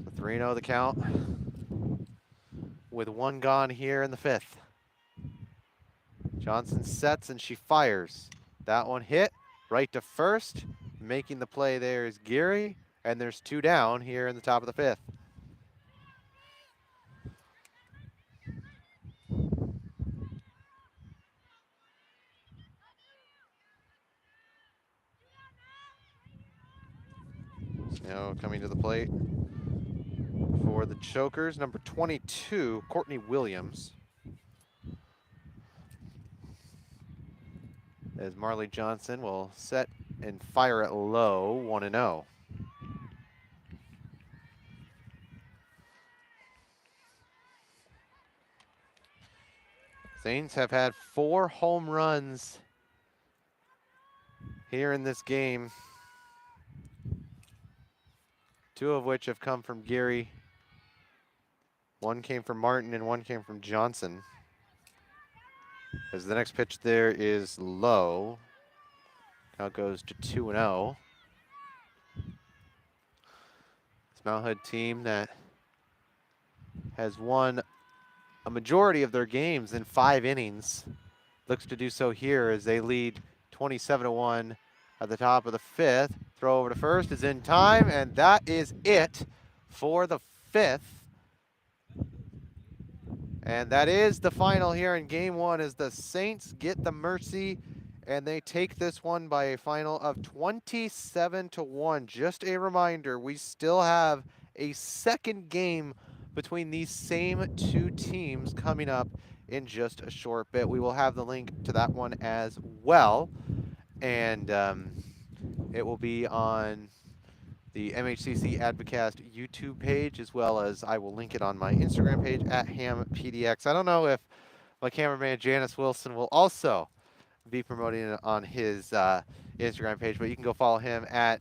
So 3-0 the count with one gone here in the 5th. Johnson sets and she fires. That one hit right to first. Making the play there is Geary, and there's 2 down here in the top of the 5th. Now coming to the plate for the Chokers, number 22, Courtney Williams. As Marley Johnson will set and fire it low, 1-0. Saints have had 4 home runs here in this game, 2 of which have come from Geary. 1 came from Martin and 1 came from Johnson. As the next pitch there is low. Count goes to 2-0. This Mount Hood team that has won a majority of their games in 5 innings looks to do so here as they lead 27-1 at the top of the 5th. Throw over to first is in time, and that is it for the 5th. And that is the final here in game 1 as the Saints get the mercy and they take this one by a final of 27-1. Just a reminder, we still have a second game between these same 2 teams coming up in just a short bit. We will have the link to that one as well. And it will be on the MHCC Advocast YouTube page, as well as I will link it on my Instagram page at HamPDX. I don't know if my cameraman Janice Wilson will also be promoting it on his Instagram page, but you can go follow him at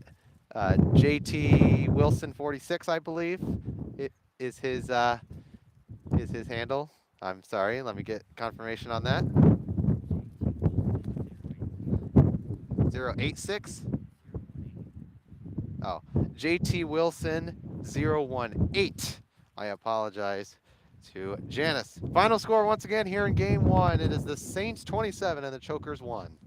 JT Wilson 46, I believe. It is his handle. I'm sorry, let me get confirmation on that. 086. Oh, JT Wilson 018. I apologize to Janice. Final score once again here in game 1. It is the Saints 27 and the Chokers 1.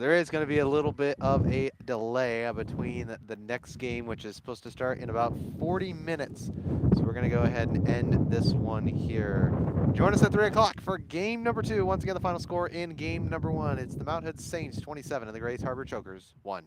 there is going to be a little bit of a delay between the next game, which is supposed to start in about 40 minutes. So we're going to go ahead and end this one here. Join us at 3 o'clock for game number 2. Once again, the final score in game number 1. It's the Mount Hood Saints 27 and the Grays Harbor Chokers 1.